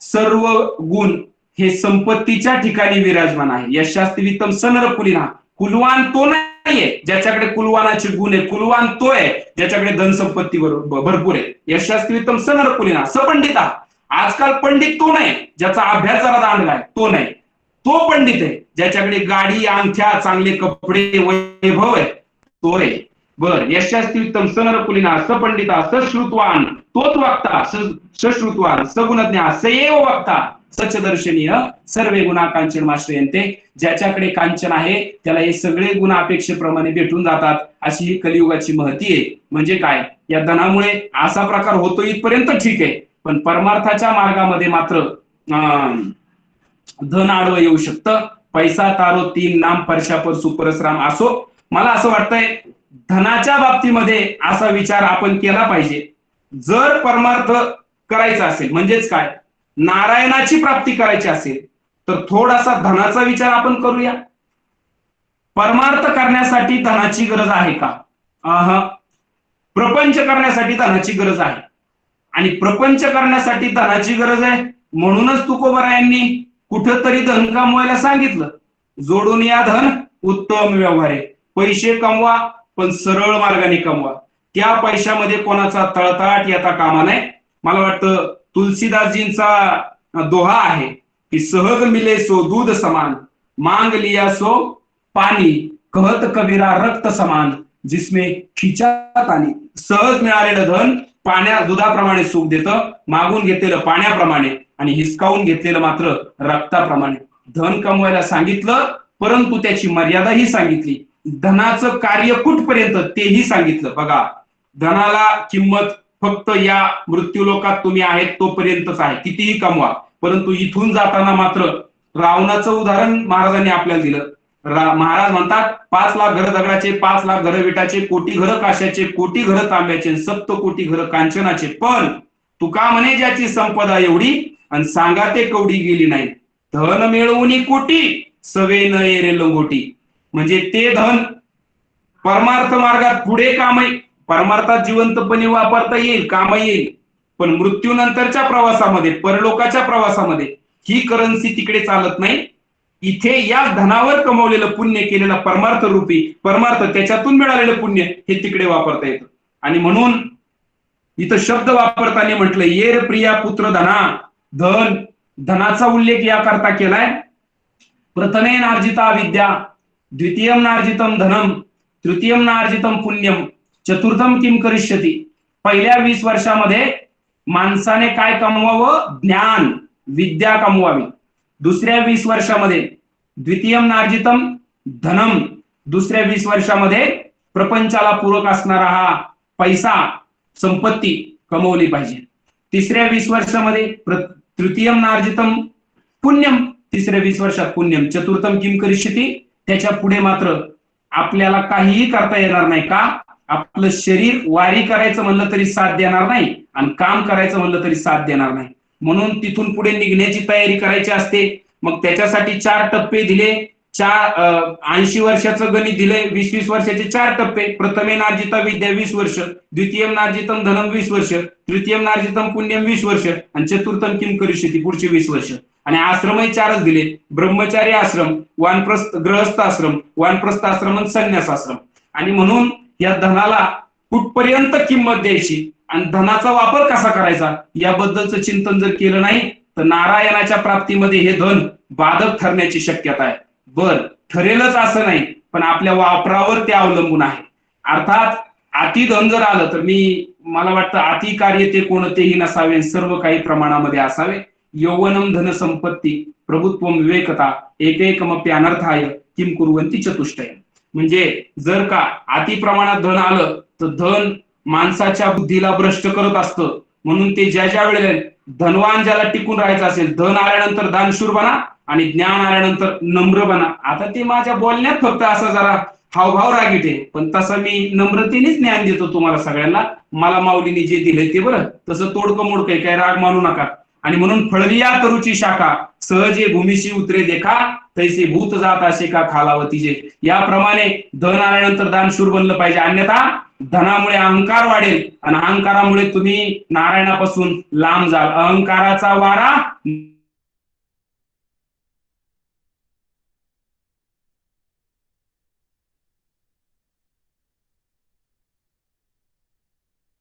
सर्व गुण हे संपत्तीच्या ठिकाणी विराजमान आहे. यशास्ती वित्तम सनरक कुलीना, कुलवान तो नाही नाहीये ज्याच्याकडे कुलवानाचे गुण आहे, कुलवान तो आहे ज्याच्याकडे धनसंपत्ती भरपूर आहे. यशस्वीतम स नरकुलीना स पंडिता. आजकाल पंडित तो नाही ज्याचा अभ्यास जरा दांडलाय, तो नाही. तो पंडित आहे ज्याच्याकडे गाडी, अंगठ्या, चांगले कपडे, वैभव आहे, तो आहे. बर, यशस्वीतम स नरकुलीना स पंडिता स श्रुतवान, तोच वक्ता, सश्रुतवान सगुणज्ञा सएव वक्ता सचदर्शनीय सर्वे गुणा कांचन माश्रयन्ते. ज्याच्याकडे कांचन आहे त्याला हे सगळे गुण अपेक्षेप्रमाणे भेटून जातात, अशी ही कलियुगाची महती आहे. म्हणजे काय, या धनामुळे असा प्रकार होतो इथपर्यंत ठीक आहे, पण परमार्थाच्या मार्गामध्ये मात्र धन आडवं येऊ शकतं. पैसा तारो तीन नाम परशापर सुपरसराम असो. मला असं वाटतंय धनाच्या बाबतीमध्ये असा विचार आपण केला पाहिजे. जर परमार्थ करायचा असेल, म्हणजेच काय, नारायणाची प्राप्ती करायची असेल, तर थोडासा धनाचा विचार आपण करूया. परमार्थ करण्यासाठी धनाची गरज आहे का? प्रपंच करण्यासाठी धनाची गरज आहे, आणि प्रपंच करण्यासाठी धनाची गरज आहे म्हणूनच तुकोबरायांनी कुठंतरी धन कमवायला सांगितलं. जोडून या धन उत्तम व्यवहार आहे. पैसे कमवा पण सरळ मार्गाने कमवा. त्या पैशामध्ये कोणाचा तळतळाट येता कामा नये. मला वाटतं तुलसीदासजींचा दोहा आहे की सहज मिले सो दूध समान, मांग लिया सो पाणी, कहत कबीरा रक्त समान, जिसमें खिचात आली. सहज मिळालेलं धन दुधाप्रमाणे सुख देतं, मागून घेतलेलं पाण्याप्रमाणे आणि हिसकावून घेतलेलं मात्र रक्ताप्रमाणे. धन कमवायला सांगितलं, परंतु त्याची मर्यादाही सांगितली. धनाचं कार्य कुठपर्यंत तेही सांगितलं. बघा, धनाला किंमत फक्त या मृत्यूलोकात तुम्ही आहेत तोपर्यंतच आहे, कितीही कमवा. परंतु इथून जाताना मात्र रावणाचं उदाहरण महाराजांनी आपल्याला दिलं. महाराज म्हणतात 5 लाख घर दगडाचे, 5 लाख घर विटाचे, कोटी घर काश्याचे, कोटी घर तांब्याचे, 7 कोटी घर कांचनाचे, पण तुका म्हणे ज्याची संपदा एवढी आणि सांगा ते कवडी गेली नाही. धन मिळवून कोटी सवे न येरे लंगोटी. म्हणजे ते धन परमार्थ मार्गात पुढे काम आहे, परमार्थात जिवंतपणे वापरता येईल, काम येईल, पण मृत्यूनंतरच्या प्रवासामध्ये, परलोकाच्या प्रवासामध्ये ही करन्सी तिकडे चालत नाही. इथे या धनावर कमवलेलं पुण्य, केलेला परमार्थ रूपी परमार्थ, त्याच्यातून मिळालेलं पुण्य हे तिकडे वापरता येतं. आणि म्हणून इथं शब्द वापरताना म्हटलं येर प्रिया पुत्र धना. धन, धनाचा उल्लेख याकरता केलाय. प्रथमे नार्जिता विद्या, द्वितीयम नार्जितम धनम, तृतीयम नार्जितम पुण्यम, चतुर्थम किम करिष्यती. पहिल्या 20 वर्षामध्ये माणसाने काय कमवावं? ज्ञान, विद्या कमवावी. दुसऱ्या 20 वर्षामध्ये द्वितीयम नार्जितम धनम, दुसऱ्या 20 वर्षामध्ये प्रपंचाला पूरक असणारा हा पैसा, संपत्ती कमवली पाहिजे. तिसऱ्या 20 वर्षामध्ये तृतीयम नार्जितम पुण्यम, तिसऱ्या 20 वर्षात पुण्यम, चतुर्थम किम करिष्यती. त्याच्या पुढे मात्र आपल्याला काहीही करता येणार नाही. का? आपलं शरीर वारी करायचं म्हणलं तरी साथ देणार नाही आणि काम करायचं म्हणलं तरी साथ देणार नाही. म्हणून तिथून पुढे निघण्याची तयारी करायची असते. मग त्याच्यासाठी 4 टप्पे दिले. 80 वर्षाचं गणित दिलंय. 20-20 वर्षाचे 4 टप्पे. प्रथमे नार्जिता विद्या 20 वर्ष, द्वितीयम नार्जितम धनम 20 वर्ष, तृतीयम नार्जितम पुण्यम 20 वर्ष आणि चतुर्थम किम करिष्यती पुढचे 20 वर्ष. आणि आश्रमही 4च दिले. ब्रह्मचारी आश्रम, वानप्रस्थ गृहस्थ आश्रम, वानप्रस्थ आश्रम आणि संन्यास आश्रम. आणि म्हणून या धनाला कुठपर्यंत किंमत द्यायची आणि धनाचा वापर कसा करायचा याबद्दलचं चिंतन जर केलं नाही तर नारायणाच्या प्राप्तीमध्ये हे धन बाधक ठरण्याची शक्यता आहे. बर, ठरेलच असं नाही, पण आपल्या वापरावर ते अवलंबून आहे. अर्थात अति धन जर आलं तर मला वाटतं अति कार्य ते कोणतेही नसावे, सर्व काही प्रमाणामध्ये असावे. यौवनम धन संपत्ती प्रभुत्वम विवेकता एकैकमपि अनर्थाय किम कुर्वन्ति चतुष्टय. म्हणजे जर का अति प्रमाणात धन आलं तर धन माणसाच्या बुद्धीला भ्रष्ट करत असतं. म्हणून ते ज्या वेळेला धनवान ज्याला टिकून राहायचं असेल, धन आल्यानंतर दानशूर बना आणि ज्ञान आल्यानंतर नम्र बना. आता ते माझ्या बोलण्यात फक्त असं जरा हावभाव रागीट आहे, पण तसं मी नम्रतेनेच ज्ञान देतो तुम्हाला सगळ्यांना. मला माऊलीने जे दिलंय ते बरं, तसं तोडकं मोडकं काही राग मानू नका. आणि म्हणून फळविया तरुची शाखा सहजे भूमीशी उतरे देखा, तैसे भूत जात असे का खालावती जे. याप्रमाणे धन आल्यानंतर दानशूर बनलं पाहिजे, अन्यथा धनामुळे अहंकार वाढेल आणि अहंकारामुळे तुम्ही नारायणापासून लांब जाल. अहंकाराचा वारा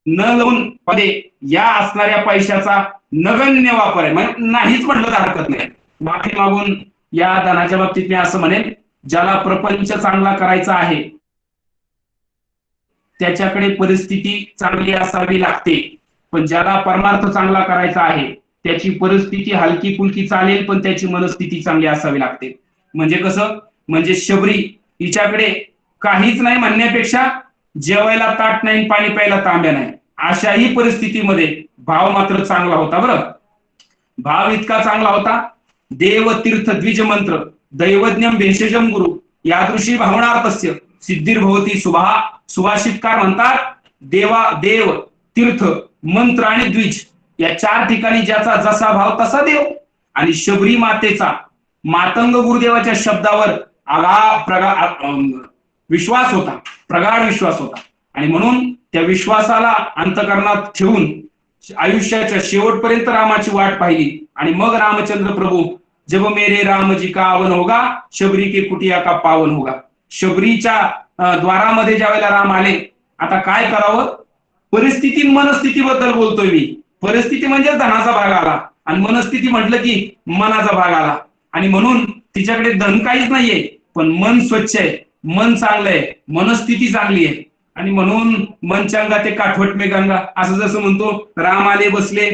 न लावून पदे या असणाऱ्या पैशाचा नगण्य वापर आहे, म्हणजे नाहीच म्हटलं तर हरकत नाही. माफी मागून या धनाच्या बाबतीत मी असं म्हणेन, ज्याला प्रपंच चांगला करायचा आहे त्याच्याकडे परिस्थिती चांगली असावी लागते, पण ज्याला परमार्थ चांगला करायचा आहे त्याची परिस्थिती हलकी फुलकी चालेल, पण त्याची मनस्थिती चांगली असावी लागते. म्हणजे कसं, म्हणजे शबरी हिच्याकडे काहीच नाही म्हणण्यापेक्षा जेवायला ताट नाही, पाणी प्यायला तांब्या नाही, अशाही परिस्थितीमध्ये भाव मात्र चांगला होता. बरं, भाव इतका चांगला होता, देव तीर्थ द्विज मंत्र दैवज्ञम भेषजम गुरु यादृशी भावनार्थस्य सिद्धिर्भवती सुभा. सुभाषितकार म्हणतात, देव तीर्थ मंत्र आणि द्विज या चार ठिकाणी ज्याचा जसा भाव तसा देव. आणि शबरी मातेचा मातंग गुरुदेवाच्या शब्दावर विश्वास होता, प्रगाढ विश्वास होता, आणि म्हणून त्या विश्वासाला अंतकरणात ठेवून आयुष्याच्या शेवटपर्यंत रामाची वाट पाहिली. आणि मग रामचंद्र प्रभू जब मेरे राम जी का आवन होगा शबरी के कुटिया का पावन होगा. शबरीच्या द्वारामध्ये ज्यावेळेला राम आले, आता काय करावं, परिस्थिती मनस्थिती बद्दल बोलतोय मी. परिस्थिती म्हणजे धनाचा भाग आला, आणि मनस्थिती म्हटलं की मनाचा भाग आला. आणि म्हणून तिच्याकडे धन काहीच नाहीये, पण मन स्वच्छ आहे, मन चांगलं आहे, मनस्थिती चांगली आहे. आणि म्हणून मनचंगा ते काठवट में गंगा असं जसं म्हणतो, राम आले बसले,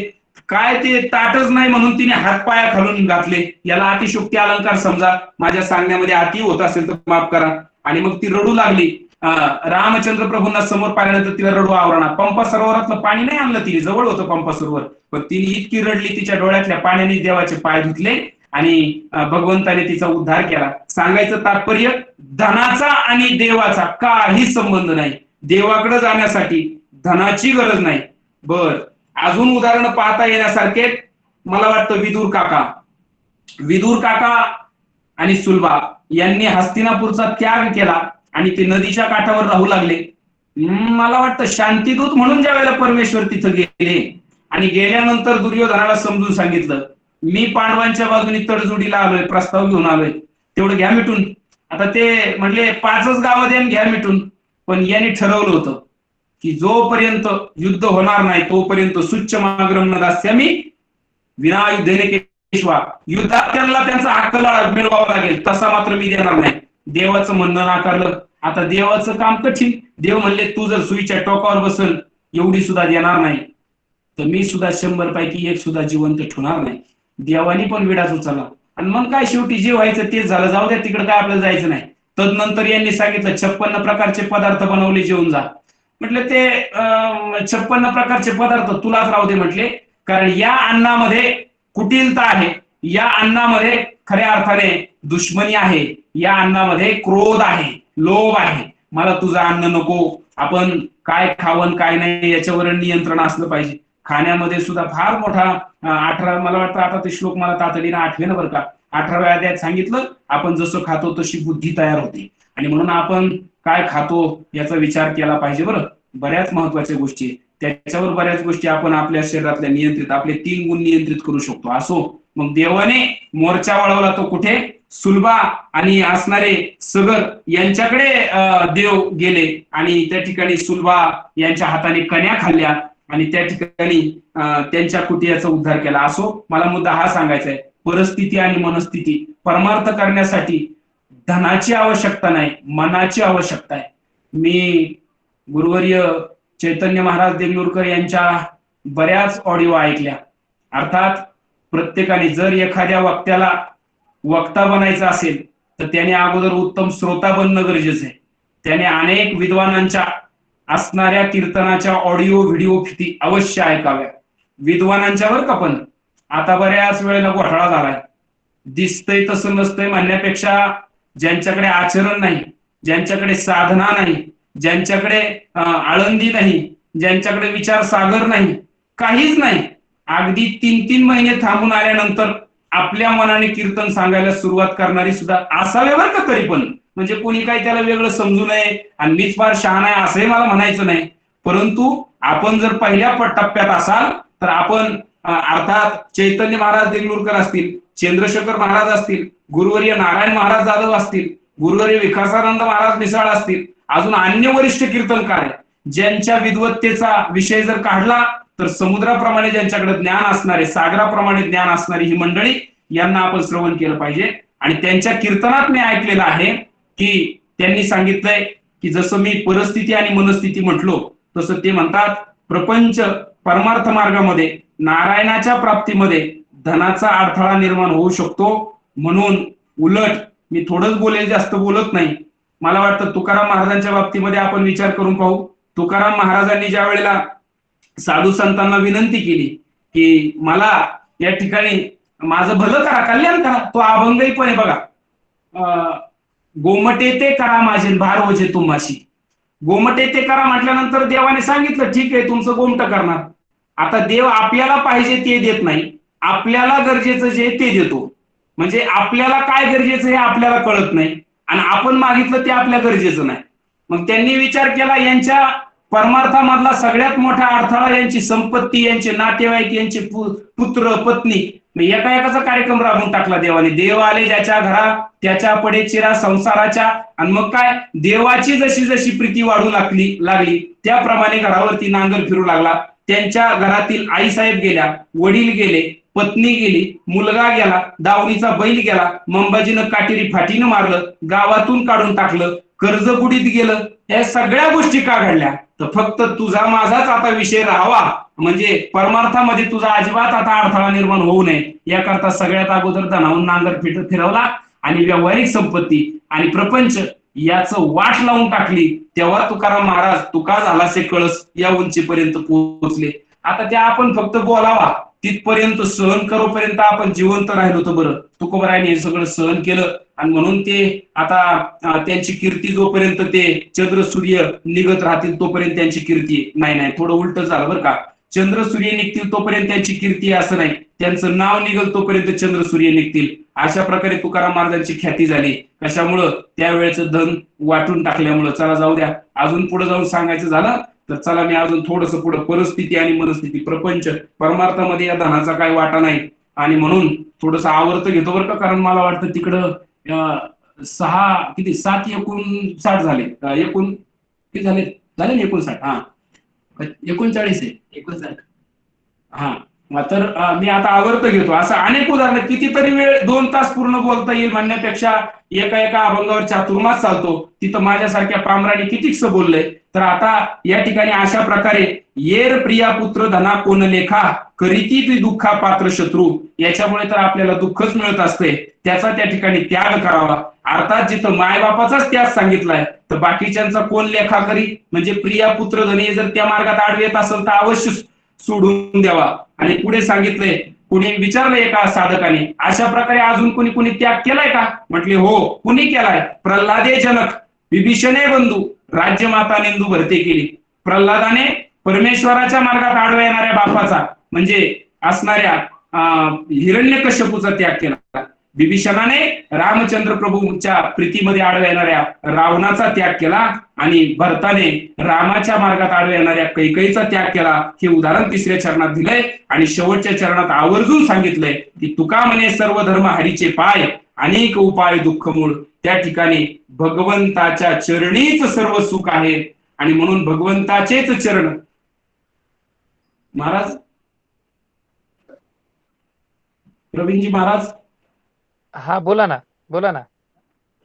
काय ते ताटच नाही म्हणून तिने हातपाया खालून घातले. याला अतिशोक्ती अलंकार समजा, माझ्या सांगण्यामध्ये अति होत असेल तर माफ करा. आणि मग ती रडू लागली. रामचंद्र प्रभूंना समोर पाहिल्यानंतर तिला रडू आवरणार. पंपा सरोवरातलं पाणी नाही आणलं तिने, जवळ होतं पंपा सरोवर, पण तिने इतकी रडली, तिच्या डोळ्यातल्या पाण्याने देवाचे पाय धुतले आणि भगवंताने तिचा उद्धार केला. सांगायचं तात्पर्य, धनाचा आणि देवाचा काही संबंध नाही. देवाकडे जाण्यासाठी धनाची गरज नाही. बर, अजून उदाहरण पाहता येण्यासारखे मला वाटतं विदुर काका आणि सुलभा यांनी हस्तिनापूरचा त्याग केला आणि ते नदीच्या काठावर राहू लागले. मला वाटतं शांतिदूत म्हणून ज्या वेळेला परमेश्वर तिथं गेले आणि गेल्यानंतर दुर्योधनाला समजून सांगितलं, मी पांडवांच्या बाजूने तडजोडीला आलोय, प्रस्ताव घेऊन आलोय, तेवढं घ्या मिटून. आता ते म्हणले 5च गावं द्या घ्या मिटून. पण यांनी ठरवलं होतं की जोपर्यंत युद्ध होणार नाही तोपर्यंत सुच्च मागरम न दास्यामी विना युद्धेने केशवा, युद्धात त्यांना त्यांचा हक्क मिळवावा लागेल, तसा मात्र मी देणार नाही. देवाचं म्हणणं नाकारलं. आता देवाचं काम कठीण. देव म्हणले, तू जर सुईच्या टोकावर बसल एवढी सुद्धा देणार नाही तर मी सुद्धा 100 पैकी 1 सुद्धा जिवंत ठेवणार नाही. देवानी पण विडाच उचलला. आणि मग काय, शेवटी जे व्हायचं तेच झालं, जाऊ द्या तिकडे, काय आपल्याला जायचं नाही. तदनंतर यांनी सांगितलं 56 प्रकारचे पदार्थ बनवले, जेवून जा. म्हटलं ते 56 प्रकारचे पदार्थ तुलाच राहू दे म्हटले, कारण या अन्नामध्ये कुटिलता आहे, या अन्नामध्ये खऱ्या अर्थाने दुश्मनी आहे, या अन्नामध्ये क्रोध आहे, लोभ आहे. मला तुझं अन्न नको. आपण काय खावं काय नाही याच्यावर नियंत्रण असलं पाहिजे. खाण्यामध्ये सुद्धा फार मोठा 18, मला वाटतं आता ते श्लोक मला तातडीनं आठवेना बरं का, 18व्या अध्यायात सांगितलं, आपण जसं खातो तशी बुद्धी तयार होते. आणि म्हणून आपण काय खातो याचा विचार केला पाहिजे. बरं, बऱ्याच महत्वाच्या गोष्टी आहेत, त्याच्यावर बऱ्याच गोष्टी आपण आपल्या शरीरातल्या नियंत्रित, आपले 3 गुण नियंत्रित करू शकतो. असो, मग देवाने मोर्चा वळवला तो कुठे, सुलभा आणि असणारे सगर यांच्याकडे देव गेले आणि त्या ठिकाणी सुलभा यांच्या हाताने कन्या खाल्ल्या आणि त्या ठिकाणी त्यांच्या कुटियाचा उद्धार केला. असो, मला मुद्दा हा सांगायचा आहे, परिस्थिती आणि मनस्थिती परमार्थ करण्यासाठी धनाची आवश्यकता नाही, मनाची आवश्यकता आहे. मी गुरुवर्य चैतन्य महाराज देगलूरकर यांच्या बऱ्याच ऑडिओ ऐकल्या. अर्थात प्रत्येकाने जर एखाद्या वक्त्याला वक्ता बनायचं असेल तर त्याने अगोदर उत्तम श्रोता बनणं गरजेचं आहे. त्याने अनेक विद्वानांच्या असणाऱ्या कीर्तनाच्या ऑडिओ व्हिडिओ अवश्य ऐकाव्या. विद्वानांच्या वर का, पण आता बऱ्याच वेळेला घोटाळा झालाय. दिसतंय तसं नसतंय म्हणण्यापेक्षा ज्यांच्याकडे आचरण नाही, ज्यांच्याकडे साधना नाही, ज्यांच्याकडे आळंदी नाही, ज्यांच्याकडे विचार सागर नाही, काहीच नाही, अगदी 3-3 महिने थांबून आल्यानंतर आपल्या मनाने कीर्तन सांगायला सुरुवात करणारी सुद्धा असावे बरं का. तरी पण म्हणजे कोणी काही त्याला वेगळं समजू नये आणि मीच फार शहाणा आहे असंही मला म्हणायचं नाही. परंतु आपण जर पहिल्या टप्प्यात असाल तर आपण अर्थात चैतन्य महाराज देगलूरकर असतील, चंद्रशेखर महाराज असतील, गुरुवर्य नारायण महाराज जाधव असतील, गुरुवर्य विकासानंद महाराज मिसाळ असतील, अजून अन्य वरिष्ठ कीर्तनकार आहेत, ज्यांच्या विद्वत्तेचा विषय जर काढला तर समुद्राप्रमाणे ज्यांच्याकडे ज्ञान असणारे, सागराप्रमाणे ज्ञान असणारी ही मंडळी, यांना आपण श्रवण केलं पाहिजे. आणि त्यांच्या कीर्तनात मी ऐकलेलं आहे की त्यांनी सांगितलंय की जसं मी परिस्थिती आणि मनस्थिती म्हटलो तसं ते म्हणतात प्रपंच परमार्थ मार्गामध्ये नारायणाच्या प्राप्तीमध्ये धनाचा अडथळा निर्माण होऊ शकतो. म्हणून उलट मी थोडंच बोलेल, जास्त बोलत नाही. मला वाटतं तुकाराम महाराजांच्या बाबतीमध्ये आपण विचार करून पाहू. तुकाराम महाराजांनी ज्या वेळेला साधू संतांना विनंती केली की मला या ठिकाणी माझं भलं करा, कल्याण करा, तो अभंगही पण आहे बघा. गोमटे ते करा माझे भार ओझे तुम्हाशी. गोमटे ते करा म्हटल्यानंतर देवाने सांगितलं ठीक आहे तुमचं गोमट करणार. आता देव आपल्याला पाहिजे ते देत नाही, आपल्याला गरजेचं जे ते देतो. म्हणजे आपल्याला काय गरजेचं हे आपल्याला कळत नाही आणि आपण मागितलं ते आपल्या गरजेचं नाही. मग त्यांनी विचार केला यांच्या परमार्थामधला सगळ्यात मोठा अडथळा यांची संपत्ती, यांचे नातेवाईक, यांचे पुत्र पत्नी. एका एकाचा कार्यक्रम राबवून टाकला देवाने. देव आले ज्याच्या घरा त्याच्या पडे चिरा संसाराच्या. आणि मग काय, देवाची जशी जशी प्रीती वाढू लागली त्याप्रमाणे घरावरती नांगर फिरू लागला. त्यांच्या घरातील आईसाहेब गेल्या, वडील गेले, पत्नी गेली, मुलगा गेला, दावणीचा बैल गेला, मंबाजीनं काटेरी फाटीनं मारलं, गावातून काढून टाकलं, कर्ज बुडीत गेलं. या सगळ्या गोष्टी का घडल्या तर फक्त तुझा माझाच आता विषय राहावा, म्हणजे परमार्थामध्ये तुझा अजिबात आता अडथळा निर्माण होऊ नये याकरता सगळ्यात अगोदर धनावून नांगर फिरवला आणि व्यावहारिक संपत्ती आणि प्रपंच याचं वाट लावून टाकली. तेव्हा तुकाराम महाराज तुका झालासे कळस या उंचीपर्यंत पोहोचले. आता त्या आपण फक्त बोलावा तिथपर्यंत सहन करोपर्यंत आपण जिवंत राहिलो तर बरं. तुकोबरायांनी हे सगळं सहन केलं आणि म्हणून ते आता त्यांची कीर्ती जोपर्यंत ते चंद्र सूर्य निघत राहतील तोपर्यंत त्यांची कीर्ती नाही, थोडं उलट झालं बरं का. चंद्र सूर्य निघतील तोपर्यंत त्यांची कीर्ती असं नाही, त्यांचं नाव निघल तोपर्यंत चंद्र सूर्य निघतील. अशा प्रकारे तुकाराम महाराजांची ख्याती झाली. कशामुळं, त्यावेळेचं धन वाटून टाकल्यामुळं. चला जाऊ द्या, अजून पुढे जाऊन सांगायचं झालं तर चला मी अजून थोडस पुढे परिस्थिती आणि मनस्थिती, प्रपंच परमार्थामध्ये या धनाचा काही वाटा नाही. आणि म्हणून थोडस आवर्त घेतो बरं का, कारण मला वाटतं तिकडं 7 झाले, एकूण किती झाले झाले ना 59, हा 39 आहे 59. हा तर मी आता आवर्त घेतो. असं अनेक उदाहरण, कितीतरी वेळ 2 तास पूर्ण बोलता येईल म्हणण्यापेक्षा एका एका अभंगावर चातुर्मास चालतो. तिथं माझ्यासारख्या पामराने कितीकस बोललंय. तर आता या ठिकाणी अशा प्रकारे येर प्रिया पुत्र धना कोण लेखा करीती ती दुःखा पात्र शत्रू. याच्यामुळे तर आपल्याला दुःखच मिळत असते, त्याचा त्या ठिकाणी त्याग करावा. अर्थात जिथं मायबापाचाच त्याग सांगितलाय तर बाकीच्यांचा कोण लेखा करी, म्हणजे प्रिया पुत्र धने जर त्या मार्गात आडवे येत असेल तर अवश्य सोडून द्यावा. आणि पुढे सांगितलंय, कुणी विचारलंय एका साधकाने अशा प्रकारे अजून कुणी कुणी त्याग केलाय का? म्हटले हो, कुणी केलाय? प्रल्हादे जनक, विभीषणे बंधू, राज्यमाता निंदू भरते केली. प्रल्हादाने परमेश्वराच्या मार्गात आडव्या येणाऱ्या बापाचा म्हणजे असणाऱ्या हिरण्यकश्यपूचा त्याग केला. विभीषणाने रामचंद्र प्रभूंच्या प्रीतीमध्ये आडव्या येणाऱ्या रावणाचा त्याग केला आणि भरताने रामाच्या मार्गात आडव्या येणाऱ्या कैकेयीचा त्याग केला. हे उदाहरण 3ऱ्या चरणात दिलंय. आणि शेवटच्या चरणात आवर्जून सांगितलंय की तुका म्हणे सर्व धर्म हरीचे पाय, अनेक उपाय दुःख मूळ. त्या ठिकाणी भगवंताच्या चरणीच सर्व सुख आहे. आणि म्हणून भगवंताचेच चरण. महाराज, प्रवीणजी महाराज, हा बोला ना, बोला ना.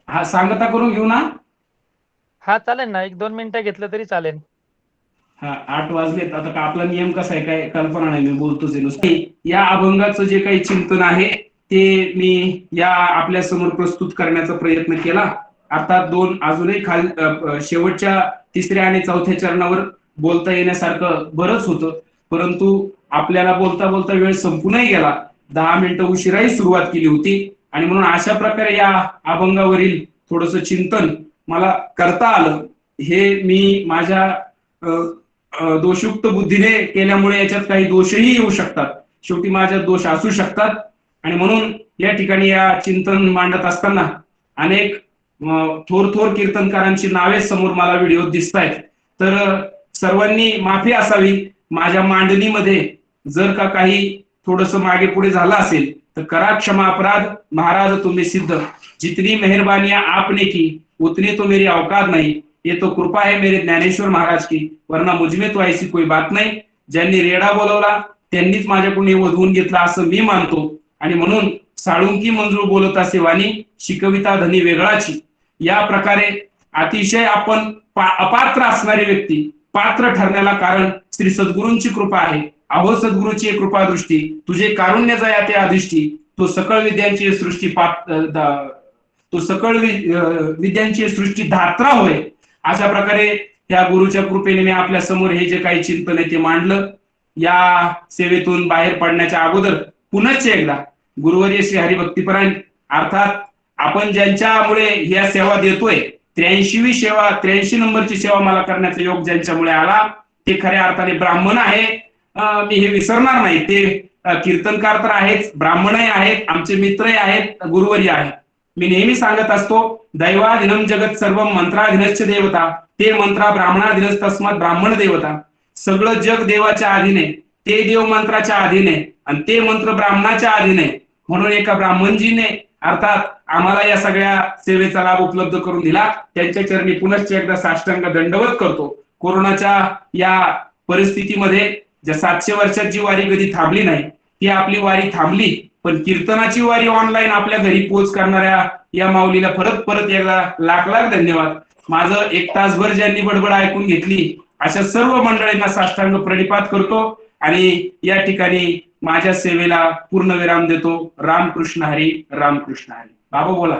हा सांगता करून घेऊ ना? हा चालेल ना, 1-2 मिनिटं घेतलं तरी चालेल. हा 8 वाजलेत. आता का आपला नियम कसा आहे काय कल्पना नाही, मी बोलतोच नुसते. या अभंगाचं जे काही चिंतन आहे ते मी या आपल्या समोर प्रस्तुत करण्याचा प्रयत्न केला. अर्थात 2 अजूनही शेवटच्या 3ऱ्या आणि 4थ्या चरणावर बोलता येण्यासारखं बरंच होतं, परंतु आपल्याला बोलता बोलता वेळ संपूनही गेला. 10 मिनिटं उशिराही सुरुवात केली होती. आणि म्हणून अशा प्रकारे या अभंगावरील थोडस चिंतन मला करता आलं. हे मी माझ्या दोषयुक्त बुद्धीने केल्यामुळे याच्यात काही दोषही येऊ शकतात, शेवटी माझ्यात दोष असू शकतात. आणि म्हणून या ठिकाणी या चिंतन मांडत असताना अनेक थोर कीर्तनकारांची नावे समोर मला व्हिडिओ दिसत आहेत. तर सर्वांनी माफी असावी. माझ्या मांडणीमध्ये जर का काही थोडस मागे पुढे झालं असेल तर करा क्षमा अपराध. महाराज तुम्ही सिद्ध, जितनी मेहरबानियां आपने की उतनी तो मेरी औकात नहीं. ये तो कृपा है मेरे ज्ञानेश्वर महाराज की, वरना मुझमें तो ऐसी कोई बात नाही. ज्यांनी रेडा बोलवला त्यांनीच माझ्याकडून हे वधवून घेतला असं मी मानतो. आणि म्हणून साळुंकी मंजूळ बोलत असे वाणी, शिकविता धनी वेगळाची. या प्रकारे अतिशय आपण अपात्र असणारी व्यक्ती पात्र ठरण्याला कारण श्री सद्गुरूंची कृपा आहे. अहो सद्गुरूची कृपा दृष्टी, तुझे कारुण्य जया ते अधिष्ठी, तो सकळ विद्यांची सृष्टी तो सकळ विद्यांची सृष्टी धात्रा होय. अशा प्रकारे या गुरुच्या कृपेने मी आपल्या समोर हे जे काही चिंतन आहे ते मांडलं. या सेवेतून बाहेर पडण्याच्या अगोदर पुनश्च एकदा गुरुवर्य श्री हरिभक्तीपरायण अर्थात आपण ज्यांच्यामुळे या सेवा देतोय, 83वी सेवा, 83 नंबरची सेवा मला करण्याचा योग ज्यांच्यामुळे आला ते खऱ्या अर्थाने ब्राह्मण आहे. मी हे विसरणार नाही. ते कीर्तनकार तर आहेच, ब्राह्मणही आहेत, आमचे मित्रही आहेत, गुरुवर्य आहेत. मी नेहमी सांगत असतो, दैवाधीनम जगत सर्व मंत्राधीनश्च देवता, ते मंत्रा ब्राह्मणाधीनच तस्मात ब्राह्मण देवता. सगळं जग देवाच्या अधीन आहे, ते देव मंत्राच्या अधीन आहे आणि ते मंत्र ब्राह्मणाच्या अधीन आहे. म्हणून एका ब्राह्मणजीने अर्थात आम्हाला या सगळ्या सेवेचा लाभ उपलब्ध करून दिला. त्यांच्या चरणी पुनश्च एकदा साष्टांग दंडवत करतो. कोरोनाच्या या परिस्थितीमध्ये ज्या 700 वर्षात जी वारी कधी थांबली नाही, ती आपली वारी थांबली, पण कीर्तनाची वारी ऑनलाईन आपल्या घरी पोच करणाऱ्या या माऊलीला परत परत एकदा लाख लाख धन्यवाद. माझं 1 तासभर ज्यांनी बडबड ऐकून घेतली अशा सर्व मंडळींना साष्टांग प्रणिपात करतो आणि या ठिकाणी माझ्या सेवेला पूर्ण विराम देतो. रामकृष्ण हरी, रामकृष्ण हरी. बाबा बोला.